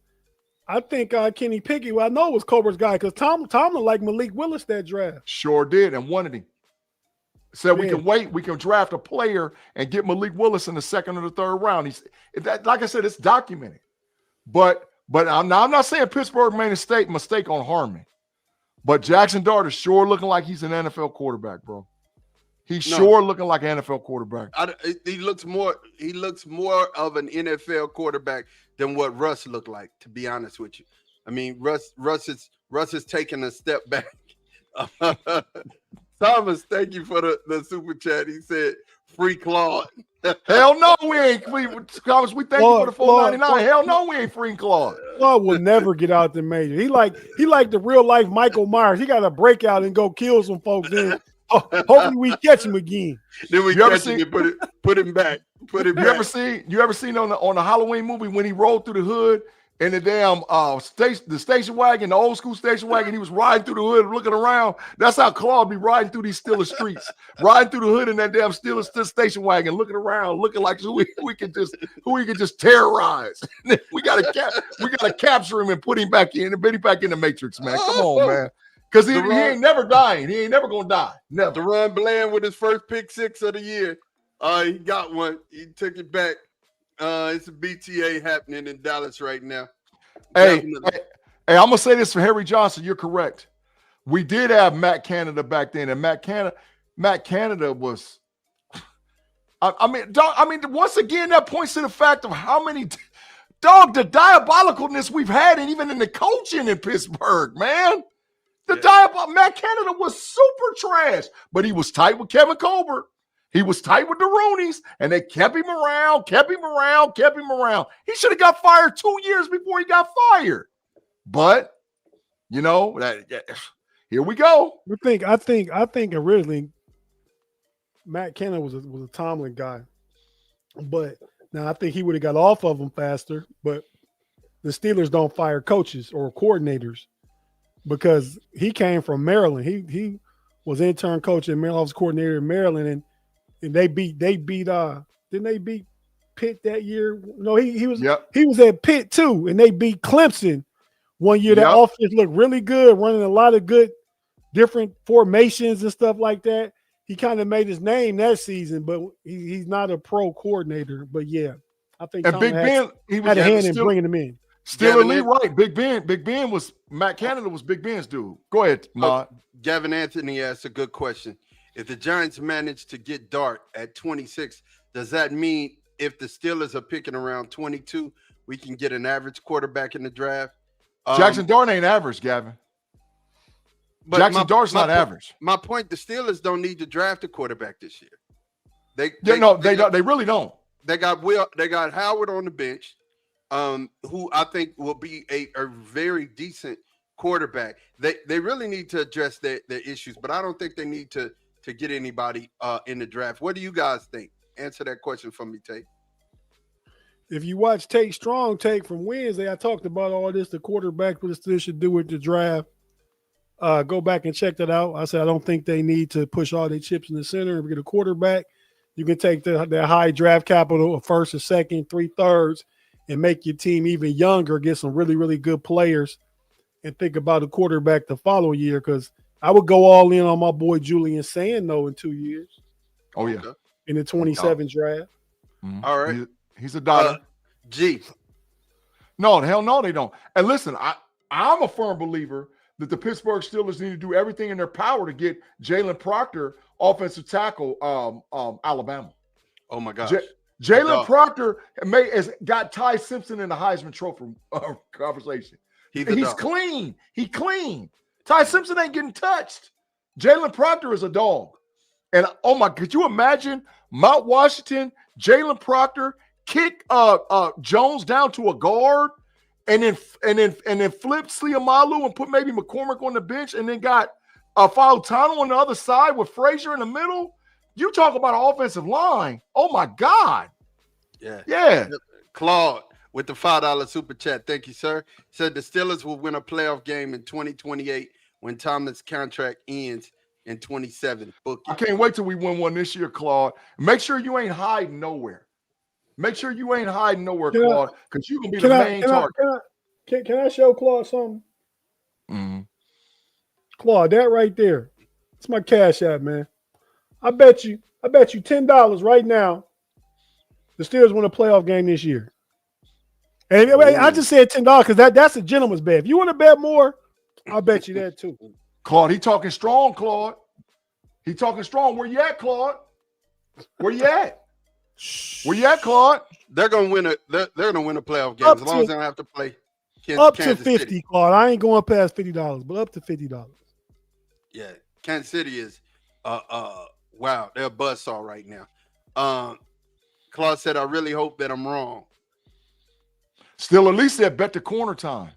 I think Kenny Pickett, well, I know it was Cobra's guy because Tomlin liked Malik Willis that draft. Sure did, and wanted him. Said we can wait, we can draft a player and get Malik Willis in the second or the third round. Like I said, it's documented. But I'm not saying Pittsburgh made a mistake on Harmon. But Jackson Dart is sure looking like he's an NFL quarterback, bro. He's sure looking like an NFL quarterback. He looks more of an NFL quarterback than what Russ looked like, to be honest with you. I mean, Russ is taking a step back. Thomas, thank you for the super chat. He said, free Claude. Hell no, we ain't. Thomas, we thank you for the $4.99. Hell no, we ain't freeing Claude. Claude will never get out the major. He like the real life Michael Myers. He got to break out and go kill some folks. Then hopefully we catch him again. Then we catch him and put him back. Put him back. You ever seen on the Halloween movie when he rolled through the hood in the damn station wagon, the old school station wagon? He was riding through the hood, looking around. That's how Claude be riding through these Steelers streets, riding through the hood in that damn Steelers station wagon, looking around, looking like who we can just terrorize. we gotta capture him and put him back in and put him back in the Matrix, man. Come on, man. Because he ain't never dying. He ain't never gonna die. Never. Deron Bland with his first pick 6 of the year. He got one. He took it back. It's a BTA happening in Dallas right now. Hey, I'm gonna say this for Harry Johnson. You're correct. We did have Matt Canada back then, and Matt Canada was. I mean, once again, that points to the fact of how many the diabolicalness we've had, and even in the coaching in Pittsburgh, man. Matt Canada was super trash, but he was tight with Kevin Colbert. He was tight with the Roonies, and they kept him around. He should have got fired 2 years before he got fired. But here we go. I think originally Matt Canada was a Tomlin guy, but now I think he would have got off of him faster. But the Steelers don't fire coaches or coordinators because he came from Maryland. He was intern coach in Maryland, was coordinator in Maryland, and they beat didn't they beat Pitt that year? No, he was at Pitt too, and they beat Clemson one year. That offense looked really good, running a lot of good different formations and stuff like that. He kind of made his name that season, but he's not a pro coordinator. But yeah, I think and Big Ben had a hand in bringing him in. Still elite, right? Big Ben was Matt Canada was Big Ben's dude. Go ahead, Ma. Gavin Anthony asked a good question. If the Giants manage to get Dart at 26, does that mean if the Steelers are picking around 22, we can get an average quarterback in the draft? Jackson Dart ain't average, Gavin. But Jackson Dart's not average. My point: the Steelers don't need to draft a quarterback this year. They really don't. They got Howard on the bench, who I think will be a very decent quarterback. They really need to address their issues, but I don't think they need to get anybody in the draft. What do you guys think? Answer that question for me, Tate. If you watch Tate from Wednesday, I talked about all this. The quarterback what the Steelers should do with the draft. Go back and check that out. I said I don't think they need to push all their chips in the center and get a quarterback. You can take their high draft capital, a first, a second, 3/3, and make your team even younger, get some really, really good players, and think about a quarterback the following year. Because I would go all in on my boy Julian Sando in 2 years. Oh, yeah. In the 27 draft. Mm-hmm. All right. He's a dollar. G. No, hell no, they don't. And listen, I'm a firm believer that the Pittsburgh Steelers need to do everything in their power to get Jalen Proctor, offensive tackle, Alabama. Oh, my gosh. Jalen Proctor has got Ty Simpson in the Heisman Trophy conversation. He's clean. He clean. Ty Simpson ain't getting touched. Jalen Proctor is a dog. And, could you imagine Mount Washington, Jalen Proctor, kick Jones down to a guard, and then flip Sliamalu and put maybe McCormick on the bench, and then got Fautano on the other side with Frazier in the middle. You talk about an offensive line. Oh my God. Yeah. Claude with the $5 super chat. Thank you, sir. Said the Steelers will win a playoff game in 2028 when Tomlin's contract ends in 27. I can't wait till we win one this year, Claude. Make sure you ain't hiding nowhere. Claude, because you're going to be the main target. Can I show Claude something? Mm-hmm. Claude, that right there. It's my cash app, man. I bet you $10 right now the Steelers win a playoff game this year. And I just said $10 because that's a gentleman's bet. If you want to bet more, I'll bet you that too. Claude, he talking strong, Claude. He talking strong. Where you at, Claude? Where you at? Where you at, Claude? They're gonna win a playoff game as long as they don't have to play up Kansas to 50, City. Claude. I ain't going past $50, but up to $50. Yeah, Kansas City is wow, they're a buzzsaw right now. Claude said, I really hope that I'm wrong. Still, at least said bet the corner time.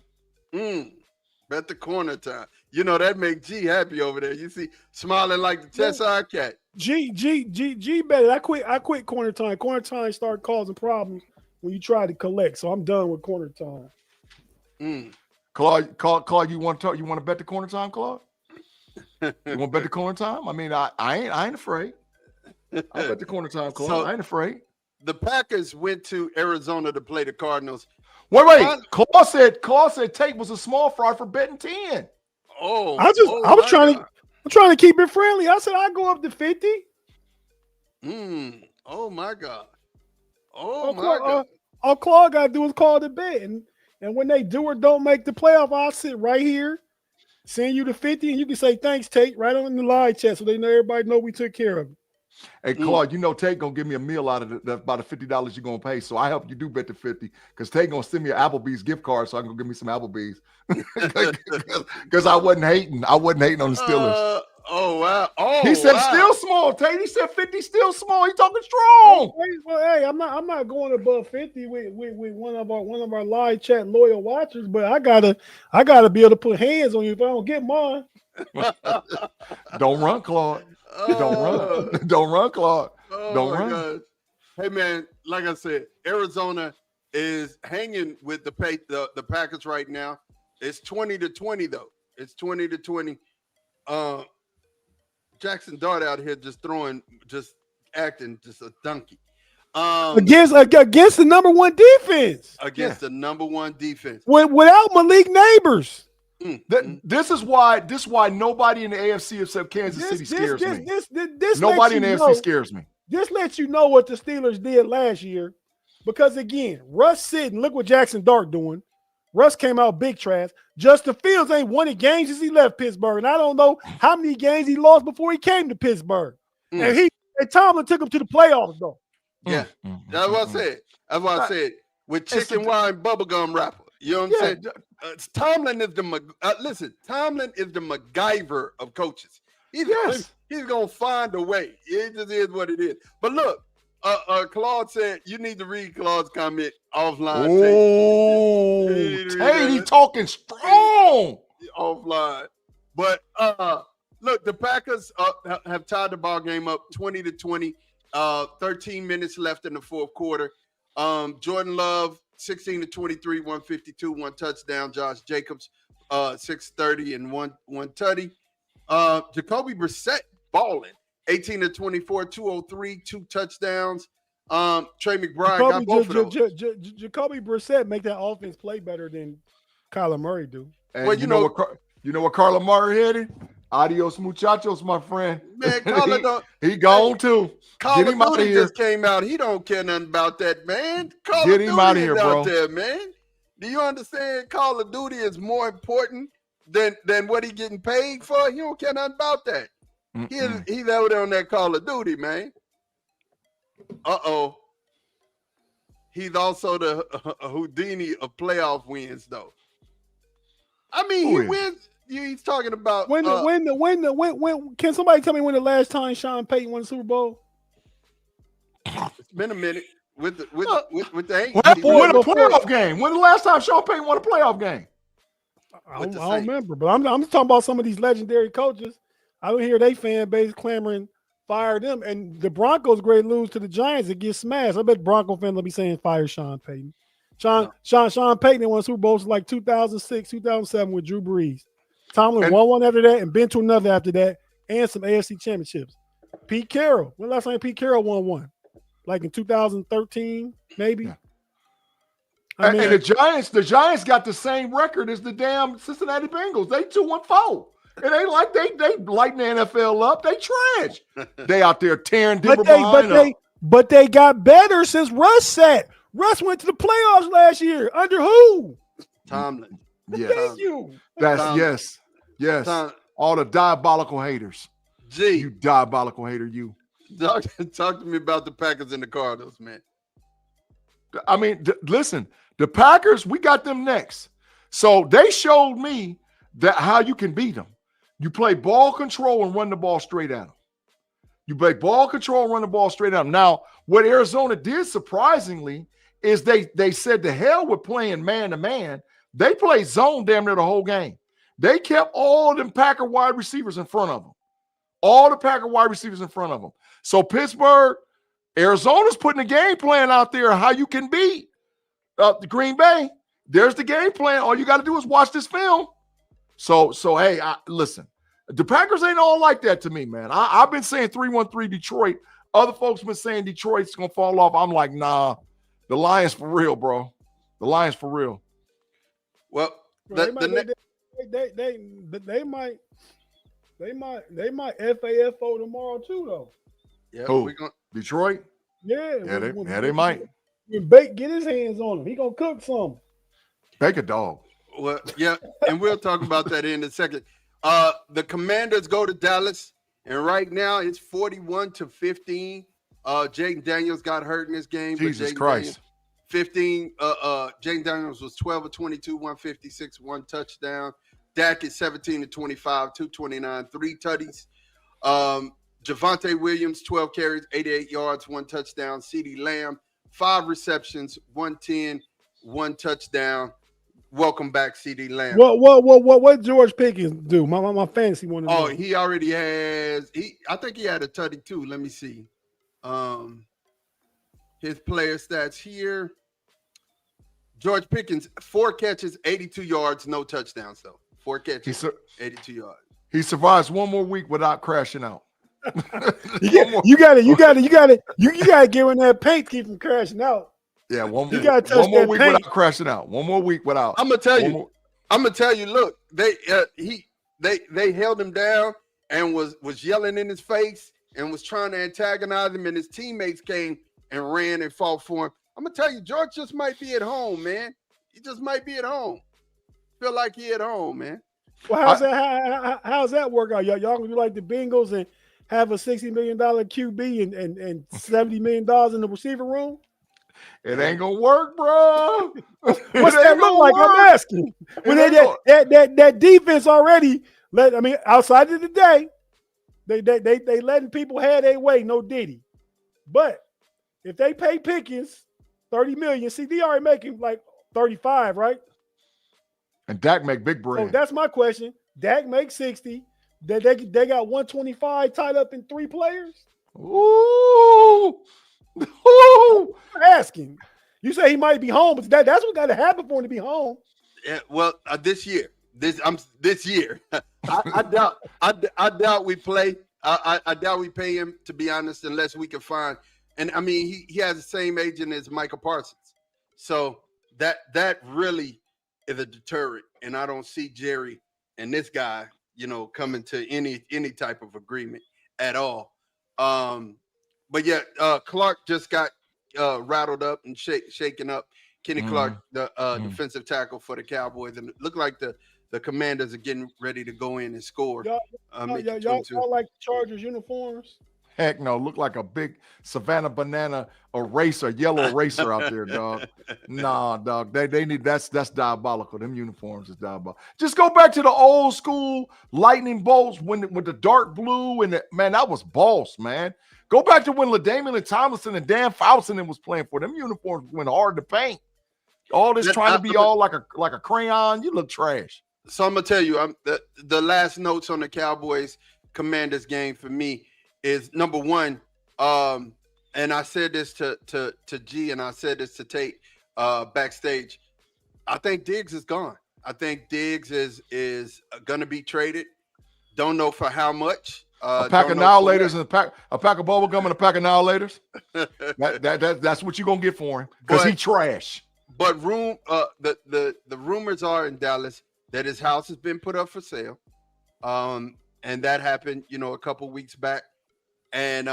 Bet the corner time. You know, that make G happy over there. You see, smiling like the Tessar cat. G bet it. I quit corner time. Corner time start causing problems when you try to collect. So I'm done with corner time. Claude, you want to bet the corner time, Claude? You want to bet the corner time? I mean, I ain't afraid. I'll bet the corner time, Claude. So, I ain't afraid. The Packers went to Arizona to play the Cardinals. Wait. Claude said Tate was a small fry for betting 10. I'm trying to keep it friendly. I said I'd go up to 50. Oh my God. All Claude got to do is call the bet. And when they do or don't make the playoff, I'll sit right here, send you the 50, and you can say thanks, Tate, right on the live chat so everybody know we took care of it. Hey, Claude, you know Tate going to give me a meal out of about the $50 you're going to pay. So I help you do bet the 50 because Tate going to send me an Applebee's gift card so I can go give me some Applebee's because I wasn't hating. I wasn't hating on the Steelers. Oh wow! Oh, He said wow. still small, Tate. He said 50 still small. He talking strong. Well, hey, I'm not going above 50 with one of our live chat loyal watchers, but I gotta be able to put hands on you if I don't get mine. Don't run, Claude. Don't run. Don't run, Claude. Oh Don't my run. God. Hey man, like I said, Arizona is hanging with the Packers right now. It's 20-20 though. It's 20-20. Jackson Dart out here just acting just a donkey. Against the number one defense. Against the number one defense. Without Malik Neighbors. This is why nobody in the AFC except Kansas City scares me. Nobody in the AFC scares me. This lets you know what the Steelers did last year. Because again, Russ sitting, look what Jackson Dart doing. Russ came out big trash. Justin Fields ain't won any games since he left Pittsburgh. And I don't know how many games he lost before he came to Pittsburgh. And Tomlin took him to the playoffs, though. Yeah. That's what I said. That's what I said. With chicken wine bubblegum wrapper. You know what I'm saying? Tomlin is Tomlin is the MacGyver of coaches. He's gonna find a way. It just is what it is. But look, Claude said you need to read Claude's comment offline. Oh, Tate, he talking strong offline. But look, the Packers have tied the ball game up 20-20. 13 minutes left in the fourth quarter. Jordan Love 16-23, 152, one touchdown. Josh Jacobs 630 and one tutty. Jacoby Brissett balling 18-24, 203, two touchdowns. Trey McBride got both of those. Jacoby Brissett make that offense play better than Kyler Murray do. And well, you know what Kyler Murray headed? Adios, muchachos, my friend. Man, Kyler he gone too. Call Get of Duty just came out. He don't care nothing about that, man. Get him out of here, bro. There, man. Do you understand? Call of Duty is more important than what he getting paid for. He don't care nothing about that. He's out there on that Call of Duty, man. He's also the Houdini of playoff wins, though. I mean, he wins. He's talking about when can somebody tell me when the last time Sean Payton won the Super Bowl? It's been a minute with the win a playoff game. When the last time Sean Payton won a playoff game? I don't remember, but I'm just talking about some of these legendary coaches. I don't hear they fan base clamoring fire them, and the Broncos great lose to the Giants and get smashed. I bet Bronco fans will be saying fire Sean Payton. Sean Payton won Super Bowls like 2006, 2007 with Drew Brees. Tomlin won one after that and been to another after that, and some AFC championships. Pete Carroll. When last time Pete Carroll won one? Like in 2013, maybe. Yeah. I mean, and the Giants got the same record as the damn Cincinnati Bengals. They 2-4. It ain't like they lighting the NFL up. They trash. They out there tearing Denver behind up. But they got better since Russ sat. Russ went to the playoffs last year. Under who? Tomlin. Yes. Thank you. That's Tomlin. Yes. All the diabolical haters. You diabolical hater, you. Talk to me about the Packers and the Cardinals, man. I mean, listen, the Packers, we got them next. So they showed me that how you can beat them. You play ball control and run the ball straight at them. You play ball control and run the ball straight at them. Now, what Arizona did surprisingly is they said to hell with playing man-to-man. They played zone damn near the whole game. They kept all them Packer wide receivers in front of them. All the Packer wide receivers in front of them. So Pittsburgh, Arizona's putting a game plan out there how you can beat the Green Bay. There's the game plan. All you got to do is watch this film. So hey, listen, the Packers ain't all like that to me, man. I've been saying 3-1-3 Detroit. Other folks been saying Detroit's going to fall off. I'm like, nah, the Lions for real, bro. The Lions for real. Well, they might FAFO tomorrow too, though. Yeah, who? Detroit? Yeah, they might. When Bake get his hands on him, he gonna cook some. Bake a dog. Well, yeah, and we'll talk about that in a second. The Commanders go to Dallas, and right now it's 41-15. Jaden Daniels got hurt in this game. Jesus Christ. 15. Jaden Daniels was 12-22, 156, one touchdown. Dak is 17-25, 229, three tutties. Javonte Williams, 12 carries, 88 yards, 1 touchdown. CeeDee Lamb, 5 receptions, 110, 1 touchdown. Welcome back, CeeDee Lamb. What George Pickens do? My fantasy one. Oh, he already has. I think he had a tutty too. Let me see. His player stats here. George Pickens, 4 catches, 82 yards, no touchdowns though. 4 catches, 82 yards. He survives one more week without crashing out. You got to give him that paint to keep him crashing out. Yeah, one more week paint. without crashing out. One more week without. I'm gonna tell you. Look, they held him down and was yelling in his face and was trying to antagonize him, and his teammates came and ran and fought for him. I'm gonna tell you, George just might be at home, man. He just might be at home. Feel like he at home, man. Well, how's that work out? Y'all gonna be like the Bengals and have a $60 million QB and $70 million in the receiver room? It ain't gonna work, bro. What's that look like? I'm asking. When that defense already outside of the day, they letting people have their way, no Diddy. But if they pay Pickens $30 million, see, they already making like 35, right? And Dak make big bread. So that's my question. Dak makes 60. They got 125 tied up in 3 players. Ooh. I'm asking. You say he might be home, but that's what got to happen for him to be home. Yeah, well, this year. This year. I doubt we play. I doubt we pay him, to be honest, unless we can find. And I mean, he has the same agent as Micah Parsons, so that really is a deterrent. And I don't see Jerry and this guy, coming to any type of agreement at all. But yeah, Clark just got rattled up and shaken up. Kenny Clark, the defensive tackle for the Cowboys, and it looked like the Commanders are getting ready to go in and score. Y'all like the Chargers uniforms? Heck no, look like a big Savannah banana eraser, yellow eraser out there, dog. Nah, dog. They need that's diabolical. Them uniforms is diabolical. Just go back to the old school lightning bolts with the dark blue and man, that was boss, man. Go back to when LaDainian and Tomlinson and Dan Fouson was playing for them. Uniforms went hard to paint. All this trying to be all like a crayon, you look trash. So I'm gonna tell you, the last notes on the Cowboys Commanders game for me is number one. And I said this to G, and I said this to Tate backstage. I think Diggs is gone. I think Diggs is gonna be traded. Don't know for how much. A pack of annihilators and a pack of bubble gum and a pack of annihilators. That's what you're gonna get for him because he trash. But the rumors are in Dallas that his house has been put up for sale, and that happened a couple weeks back. And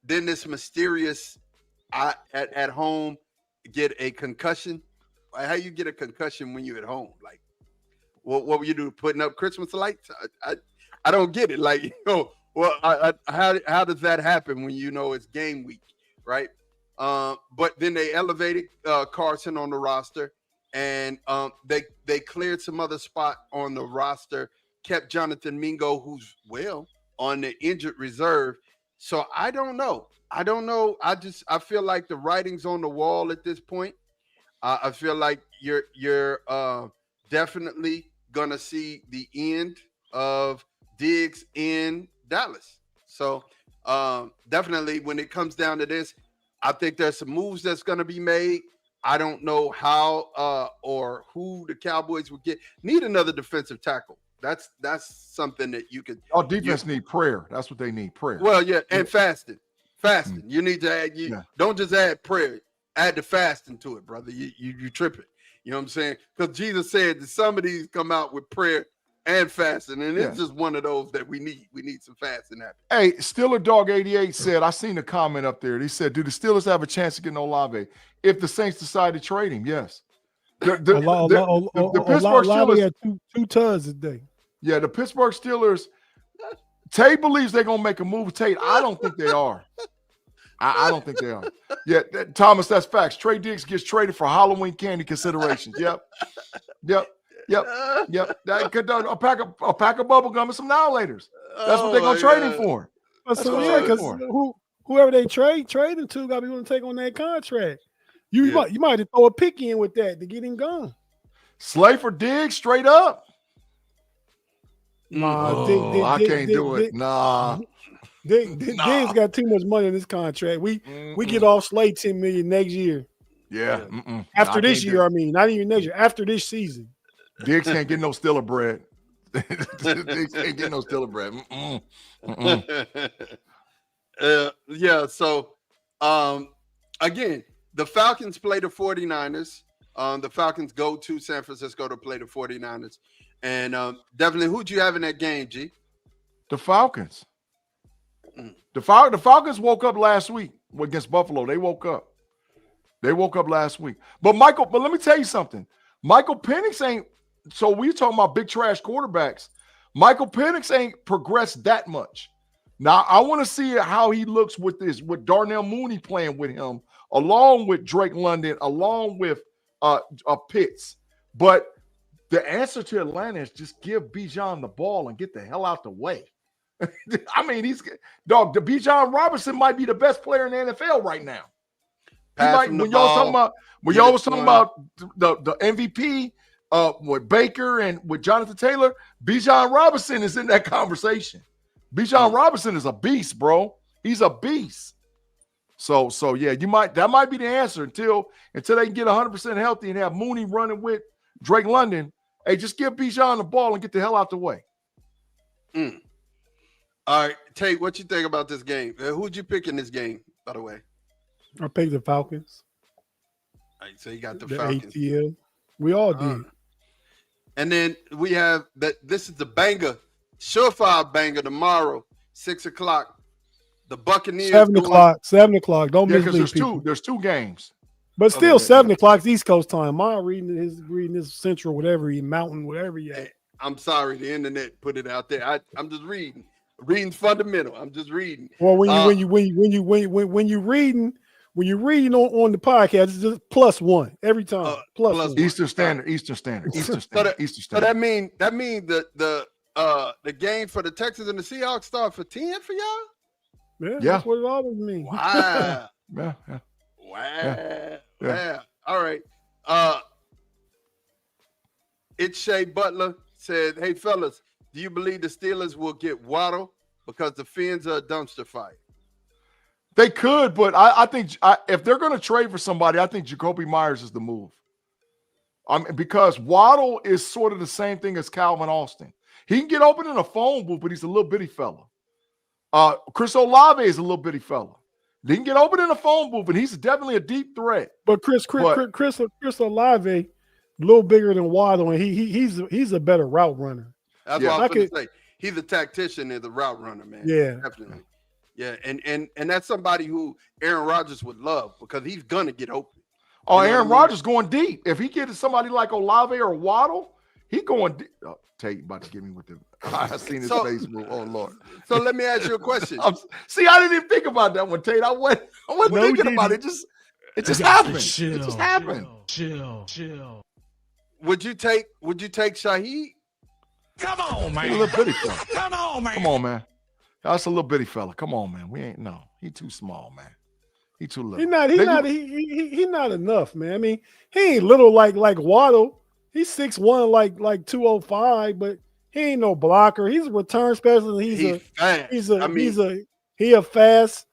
then this mysterious at home get a concussion. How you get a concussion when you're at home? Like, what were you doing? Putting up Christmas lights? I don't get it. Like, how does that happen when it's game week, right? But then they elevated Carson on the roster, and they cleared some other spot on the roster, kept Jonathan Mingo, who's on the injured reserve. So I don't know. I feel like the writing's on the wall at this point. I feel like you're definitely gonna see the end of Diggs in Dallas. So definitely when it comes down to this, I think there's some moves that's gonna be made. I don't know how or who the Cowboys would get. Need another defensive tackle. That's something that you could. Our defense need prayer. That's what they need, prayer. Well, yeah, and fasting. You need to add. Don't just add prayer. Add the fasting to it, brother. You trip it. You know what I'm saying? Because Jesus said that some of these come out with prayer and fasting, and it's just one of those that we need. We need some fasting happen. Hey, Steeler Dog 88 said, I seen a comment up there. He said, do the Steelers have a chance to get Olave if the Saints decide to trade him? Yes. The Pittsburgh Steelers had two tons a day. Yeah, the Pittsburgh Steelers, Tate believes they're going to make a move. Tate, I don't think they are. I don't think they are. Yeah, Thomas, that's facts. Trey Diggs gets traded for Halloween candy considerations. Yep. A pack of bubble gum and some annihilators. That's what they're going to trade him for. That's So what yeah, I'm because for. whoever they trading to got to be willing to take on that contract. You Yeah. might have to throw a pick in with that to get him gone. Slay for Diggs straight up. Nah, I can't do it. Nah. Diggs got too much money in this contract. We get off Slay $10 million next year. Yeah. After this year, I mean, not even next year. After this season, Diggs can't get no Stiller bread. Diggs can't get no Stiller bread. Yeah. So, again, the Falcons play the 49ers. The Falcons go to San Francisco to play the 49ers. And definitely, who'd you have in that game, G? The Falcons. The Falcons woke up last week against Buffalo. They woke up. They woke up last week. But let me tell you something. Michael Penix ain't, so we talking about big trash quarterbacks. Michael Penix ain't progressed that much. Now, I want to see how he looks with Darnell Mooney playing with him, along with Drake London, along with Pitts. But the answer to Atlanta is just give Bijan the ball and get the hell out the way. I mean, the Bijan Robinson might be the best player in the NFL right now. When y'all was talking about the MVP with Baker and with Jonathan Taylor, Bijan Robinson is in that conversation. Bijan Robinson is a beast, bro. He's a beast. So yeah, that might be the answer until they can get 100% healthy and have Mooney running with Drake London. Hey, just give Bijan the ball and get the hell out the way. All right, Tate, what you think about this game? Who'd you pick in this game, by the way? I picked the Falcons. All right, so you got the Falcons. ATL. We all did. And then we have that. This is the banger, surefire banger tomorrow, 6:00. The Buccaneers. 7:00. 7:00. Don't miss because there's two games. But still, 7:00 is East Coast time. I'm reading his Central, whatever Mountain, whatever he at. I'm sorry, the internet put it out there. I'm just reading. Reading's fundamental. I'm just reading. Well, when you reading on the podcast, it's just +1 every time. +1. Eastern Standard. So that mean the game for the Texans and the Seahawks start for 10 for y'all? Yeah, that's what it always means. Wow. Yeah. Wow. Yeah. All right. It's Shea Butler said, "Hey fellas, do you believe the Steelers will get Waddle because the Fins are a dumpster fire?" They could, but I think if they're going to trade for somebody, I think Jacoby Myers is the move. Because Waddle is sort of the same thing as Calvin Austin. He can get open in a phone booth, but he's a little bitty fella. Chris Olave is a little bitty fella. He can get open in a phone booth, and he's definitely a deep threat. But Chris Olave, a little bigger than Waddle, and he's a better route runner. That's what I was going to say. He's a tactician and the route runner, man. Yeah, definitely. Yeah, and that's somebody who Aaron Rodgers would love because he's gonna get open. Oh, Aaron Rodgers going deep. If he gets somebody like Olave or Waddle, he going deep. Oh, Tate about to get me with the. I seen his face move. Oh Lord. So let me ask you a question. See, I didn't even think about that one, Tate. I wasn't thinking about it. It just happened. Chill, it just happened. Chill. Would you take Shaheed? Come on, man. He's a little bitty fella. Come on, man. Come on, man. That's a little bitty fella. Come on, man. He too small, man. He too little. He not enough, man. I mean, he ain't little like Waddle. He's 6'1", like 205, but he ain't no blocker. He's a return specialist. He's a fast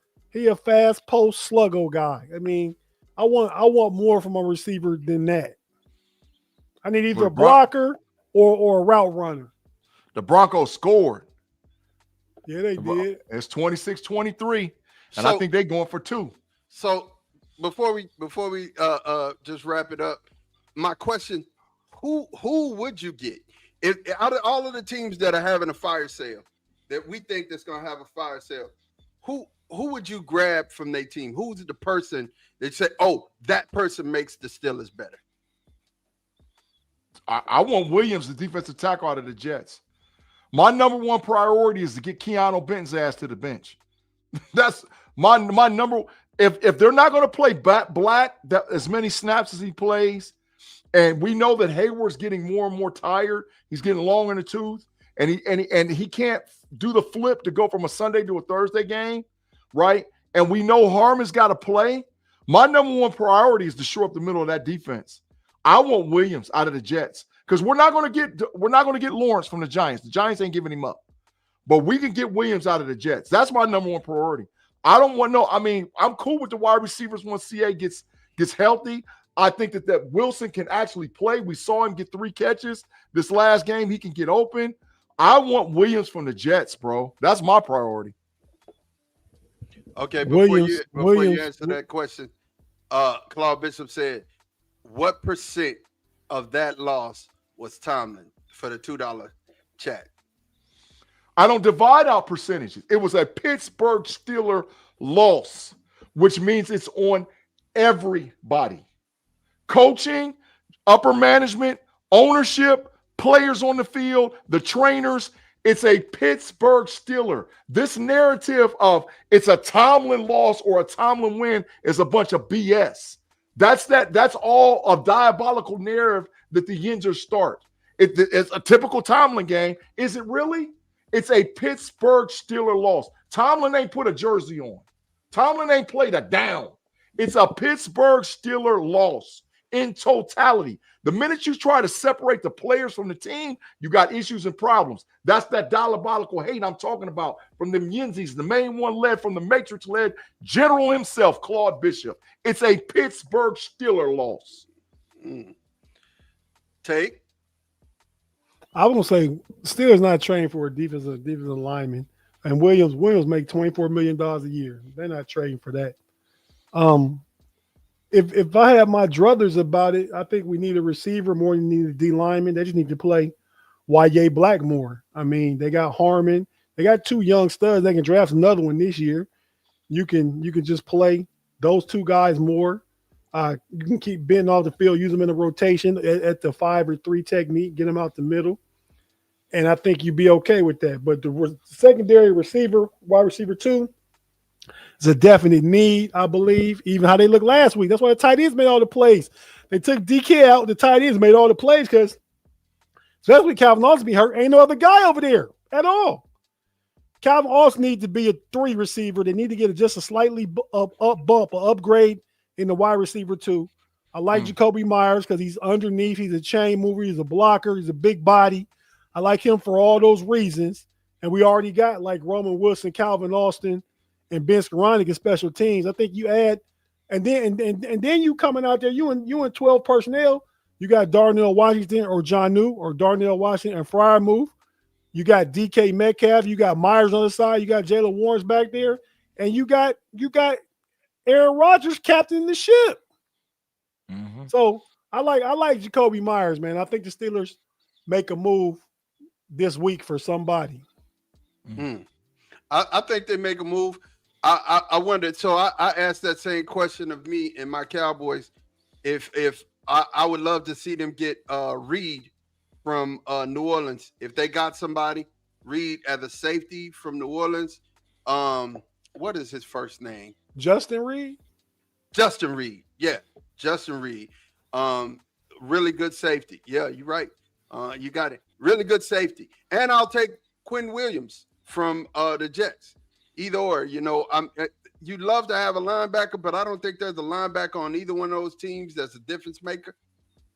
post sluggo guy. I mean, I want more from a receiver than that. I need either a blocker or a route runner. The Broncos scored. Yeah, they did. It's 26-23, and I think they're going for 2. So before we just wrap it up, my question: Who would you get if out of all of the teams that are having a fire sale that we think that's going to have a fire sale? Who would you grab from their team? Who's the person that say, "Oh, that person makes the Steelers better"? I want Williams, the defensive tackle, out of the Jets. My number one priority is to get Keanu Benton's ass to the bench. That's my number. If they're not going to play Black as many snaps as he plays, and we know that Hayward's getting more and more tired, he's getting long in the tooth. and he can't do the flip to go from a Sunday to a Thursday game, right? And we know Harmon's got to play. My number one priority is to shore up the middle of that defense. I want Williams out of the Jets because we're not going to get Lawrence from the Giants. The Giants ain't giving him up, but we can get Williams out of the Jets. That's my number one priority. I don't want no. I mean, I'm cool with the wide receivers once CA gets healthy. I think that Wilson can actually play. We saw him get 3 catches this last game. He can get open. I want Williams from the Jets, bro. That's my priority. Okay, before you answer that question, Claude Bishop said, what percent of that loss was Tomlin for the $2 chat? I don't divide out percentages. It was a Pittsburgh Steeler loss, which means it's on everybody. Coaching, upper management, ownership, players on the field, the trainers. It's a Pittsburgh Steeler. This narrative of it's a Tomlin loss or a Tomlin win is a bunch of BS. That's all a diabolical narrative that the Yinzers start. It's a typical Tomlin game. Is it really? It's a Pittsburgh Steeler loss. Tomlin ain't put a jersey on. Tomlin ain't played a down. It's a Pittsburgh Steeler loss in totality. The minute you try to separate the players from the team, you got issues and problems. That's that diabolical hate I'm talking about from them Yinzies, the main one led from the Matrix-led general himself, Claude Bishop. It's a Pittsburgh Steeler loss. Tate? I was gonna say Steelers not trained for a defensive lineman, and Williams make $24 million a year. They're not trained for that. If I had my druthers about it, I think we need a receiver more than we need a D lineman. They just need to play Y.J. Blackmore. I mean, they got Harmon. They got 2 young studs. They can draft another one this year. You can just play those 2 guys more. You can keep Ben off the field, use them in a rotation at the 5 or 3 technique, get them out the middle. And I think you'd be okay with that. But the secondary receiver, wide receiver 2, is a definite need, I believe, even how they looked last week. That's why the tight ends made all the plays. They took DK out, the tight ends made all the plays because especially when Calvin Austin be hurt, ain't no other guy over there at all. Calvin Austin needs to be a 3 receiver. They need to get just a slightly upgrade in the wide receiver 2. I like Jacoby Myers because he's underneath. He's a chain mover. He's a blocker. He's a big body. I like him for all those reasons. And we already got like Roman Wilson, Calvin Austin, and Ben Skoranek in special teams. I think you add, and then you coming out there, you in 12 personnel. You got Darnell Washington or Jonnu or Darnell Washington and Freiermuth. You got DK Metcalf. You got Myers on the side. You got Jalen Warren's back there, and you got Aaron Rodgers captaining the ship. Mm-hmm. So I like Jacoby Myers, man. I think the Steelers make a move this week for somebody. Mm. I think they make a move. I wondered. So I asked that same question of me and my Cowboys. If I would love to see them get Reed from New Orleans. If they got somebody, Reed as a safety from New Orleans. What is his first name? Justin Reed. Justin Reed. Yeah, Justin Reed. Really good safety. Yeah, you're right. You got it. Really good safety. And I'll take Quinn Williams from the Jets. Either or, you'd love to have a linebacker, but I don't think there's a linebacker on either one of those teams that's a difference maker.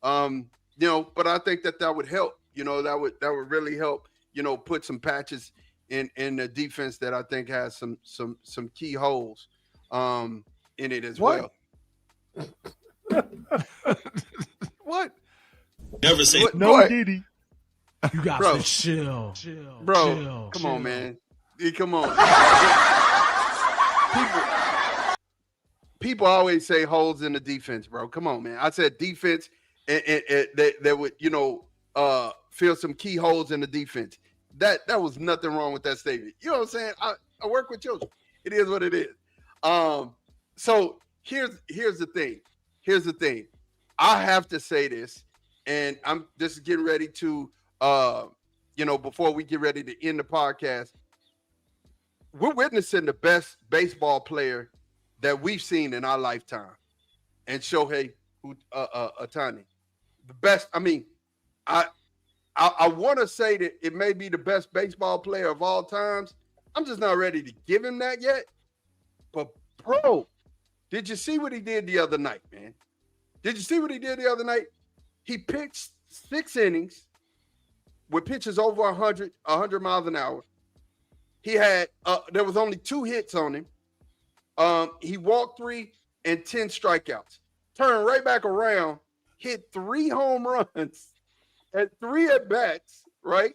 But I think that would help. That would really help. Put some patches in the defense that I think has some key holes in it as well. What? Never say no, Diddy. You got to chill, bro. Chill, come on, man. Come on. People always say holes in the defense, bro. Come on, man. I said defense, and that would fill some key holes in the defense. That was nothing wrong with that statement. You know what I'm saying? I work with children. It is what it is. So here's the thing. Here's the thing. I have to say this, and I'm just getting ready to, before we get ready to end the podcast, we're witnessing the best baseball player that we've seen in our lifetime, and Shohei Ohtani, the best. I mean, I want to say that it may be the best baseball player of all times. I'm just not ready to give him that yet. But, bro, did you see what he did the other night, man? Did you see what he did the other night? He pitched 6 innings with pitches over 100 miles an hour. He had, there was only 2 hits on him. He walked 3 and 10 strikeouts. Turned right back around, hit 3 home runs at 3 at-bats, right?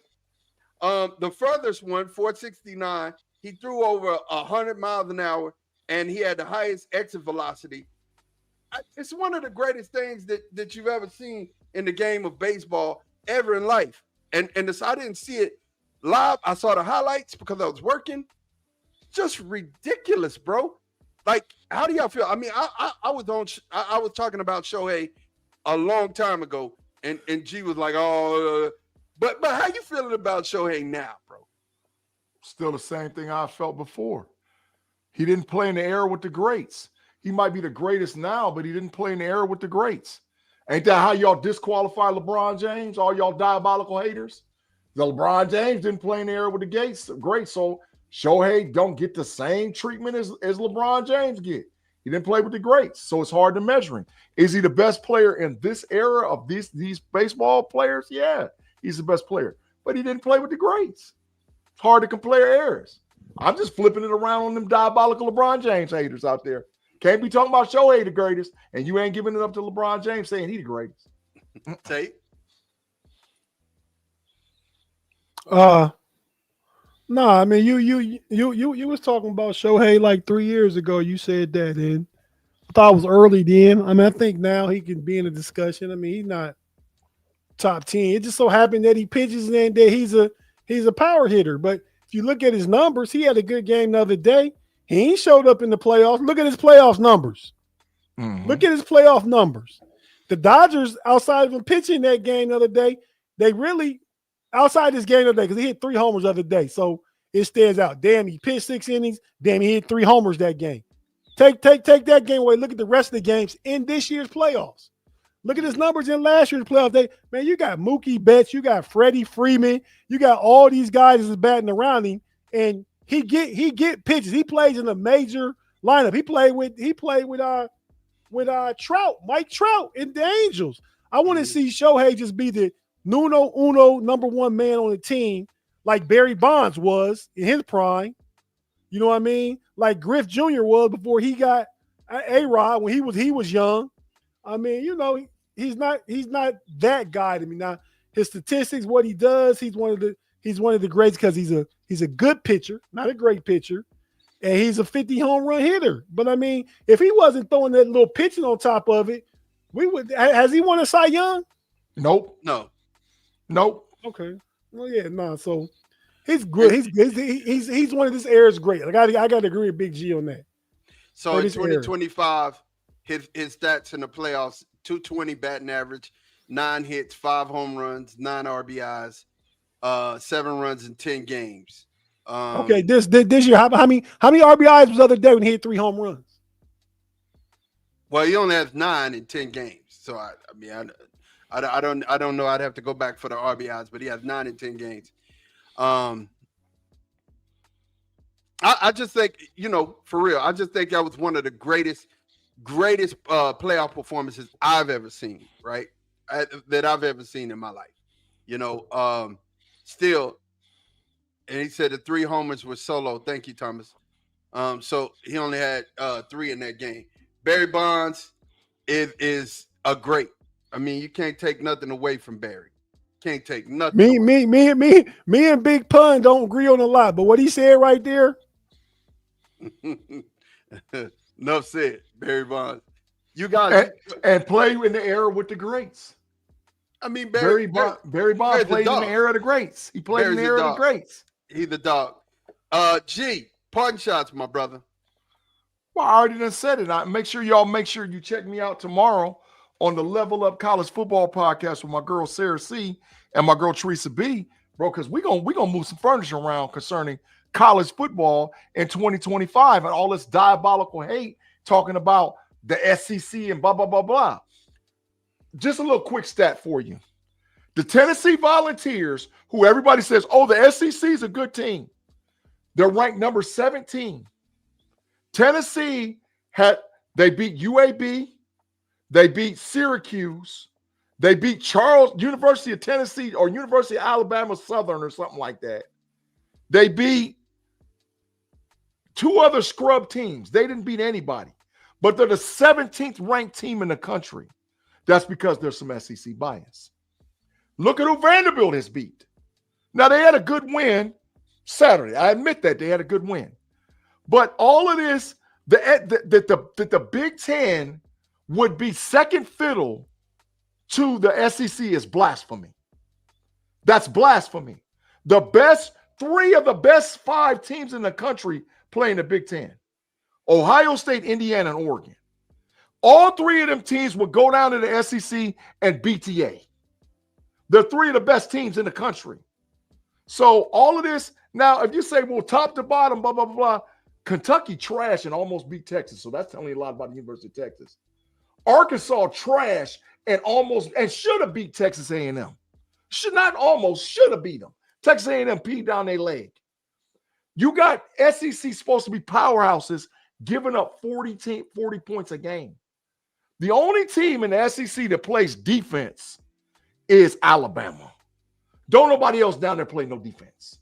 The furthest one, 469, he threw over 100 miles an hour, and he had the highest exit velocity. It's one of the greatest things that you've ever seen in the game of baseball ever in life. And this, I didn't see it live. I saw the highlights because I was working. Just ridiculous, bro. Like, how do y'all feel? I mean, I was talking about Shohei a long time ago, and G was like, oh, but how you feeling about Shohei now, bro? Still the same thing I felt before. He didn't play in the era with the greats. He might be the greatest now, but he didn't play in the era with the greats. Ain't that how y'all disqualify LeBron James, all y'all diabolical haters? The LeBron James didn't play in the era with the greats, so Shohei don't get the same treatment as LeBron James get. He didn't play with the greats, so it's hard to measure him. Is he the best player in this era of these baseball players? Yeah, he's the best player, but he didn't play with the greats. It's hard to compare eras. I'm just flipping it around on them diabolical LeBron James haters out there. Can't be talking about Shohei the greatest, and you ain't giving it up to LeBron James saying he the greatest. Tate? No, I mean you was talking about Shohei like 3 years ago. You said that, and I thought it was early then. I mean, I think now he can be in a discussion. I mean, he's not top 10. It just so happened that he pitches and that he's a power hitter. But if you look at his numbers, he had a good game the other day. He ain't showed up in the playoffs. Look at his playoffs numbers. Mm-hmm. Look at his playoff numbers. The Dodgers, outside of him pitching that game the other day, they really outside this game the other day, because he hit 3 homers the other day. So it stands out. Damn, he pitched 6 innings. Damn, he hit 3 homers that game. Take that game away. Look at the rest of the games in this year's playoffs. Look at his numbers in last year's playoffs. Man, you got Mookie Betts, you got Freddie Freeman, you got all these guys that's batting around him, and he get pitches. He plays in a major lineup. He played with Trout, Mike Trout, and the Angels. I want to see Shohei just be the numero uno, number 1 man on the team, like Barry Bonds was in his prime. You know what I mean? Like Griff Jr. was before he got A-Rod when he was young. I mean, you know, he's not that guy to me. Now, his statistics, what he does, he's one of the greats because he's a good pitcher, not a great pitcher, and he's a 50 home run hitter. But I mean, if he wasn't throwing that little pitching on top of it, has he won a Cy Young? Nope. No. Nope. Okay. Well, yeah, no. So he's good. He's one of this era's great. Like I got to agree with Big G on that. So in 2025, his stats in the playoffs: 220 batting average, 9 hits, 5 home runs, 9 RBIs, 7 runs in 10 games. Okay, this year, how many RBIs was the other day when he hit 3 home runs? Well, he only has 9 in 10 games. So I don't know. I'd have to go back for the RBIs, but he has 9 in 10 games. I just think, you know, for real, I just think that was one of the greatest playoff performances I've ever seen, right? That I've ever seen in my life. You know, still, and he said the 3 homers were solo. Thank you, Thomas. So he only had 3 in that game. Barry Bonds is a great. I mean, you can't take nothing away from Barry. Can't take nothing. Me and Big Pun don't agree on a lot, but what he said right there. Enough said, Barry Bonds. You guys and play in the era with the greats. I mean, Barry Bonds played in the era of the greats. He played in the era of the greats. He's the dog. G, parting shots, my brother. Well, I already done said it. Make sure you check me out tomorrow on the Level Up College Football Podcast with my girl Sarah C and my girl Teresa B, bro, because we're gonna move some furniture around concerning college football in 2025 and all this diabolical hate talking about the SEC and blah, blah, blah, blah. Just a little quick stat for you. The Tennessee Volunteers, who everybody says, oh, the SEC is a good team. They're ranked number 17. Tennessee they beat UAB, they beat Syracuse, they beat University of Tennessee or University of Alabama Southern or something like that. They beat 2 other scrub teams. They didn't beat anybody, but they're the 17th ranked team in the country. That's because there's some SEC bias. Look at who Vanderbilt has beat. Now, they had a good win Saturday. I admit that they had a good win. But all of this, the Big Ten would be second fiddle to the SEC is blasphemy. That's blasphemy. The 3 of the best 5 teams in the country play in the Big Ten. Ohio State, Indiana, and Oregon. All 3 of them teams would go down to the SEC and BTA. They're 3 of the best teams in the country. So all of this, now if you say, well, top to bottom, blah, blah, blah, blah, Kentucky trash and almost beat Texas. So that's telling you a lot about the University of Texas. Arkansas trash and should have beat Texas A&M. Should have beat them. Texas A&M peed down their leg. You got SEC supposed to be powerhouses giving up 40 points a game. The only team in the SEC that plays defense is Alabama. Don't nobody else down there play no defense.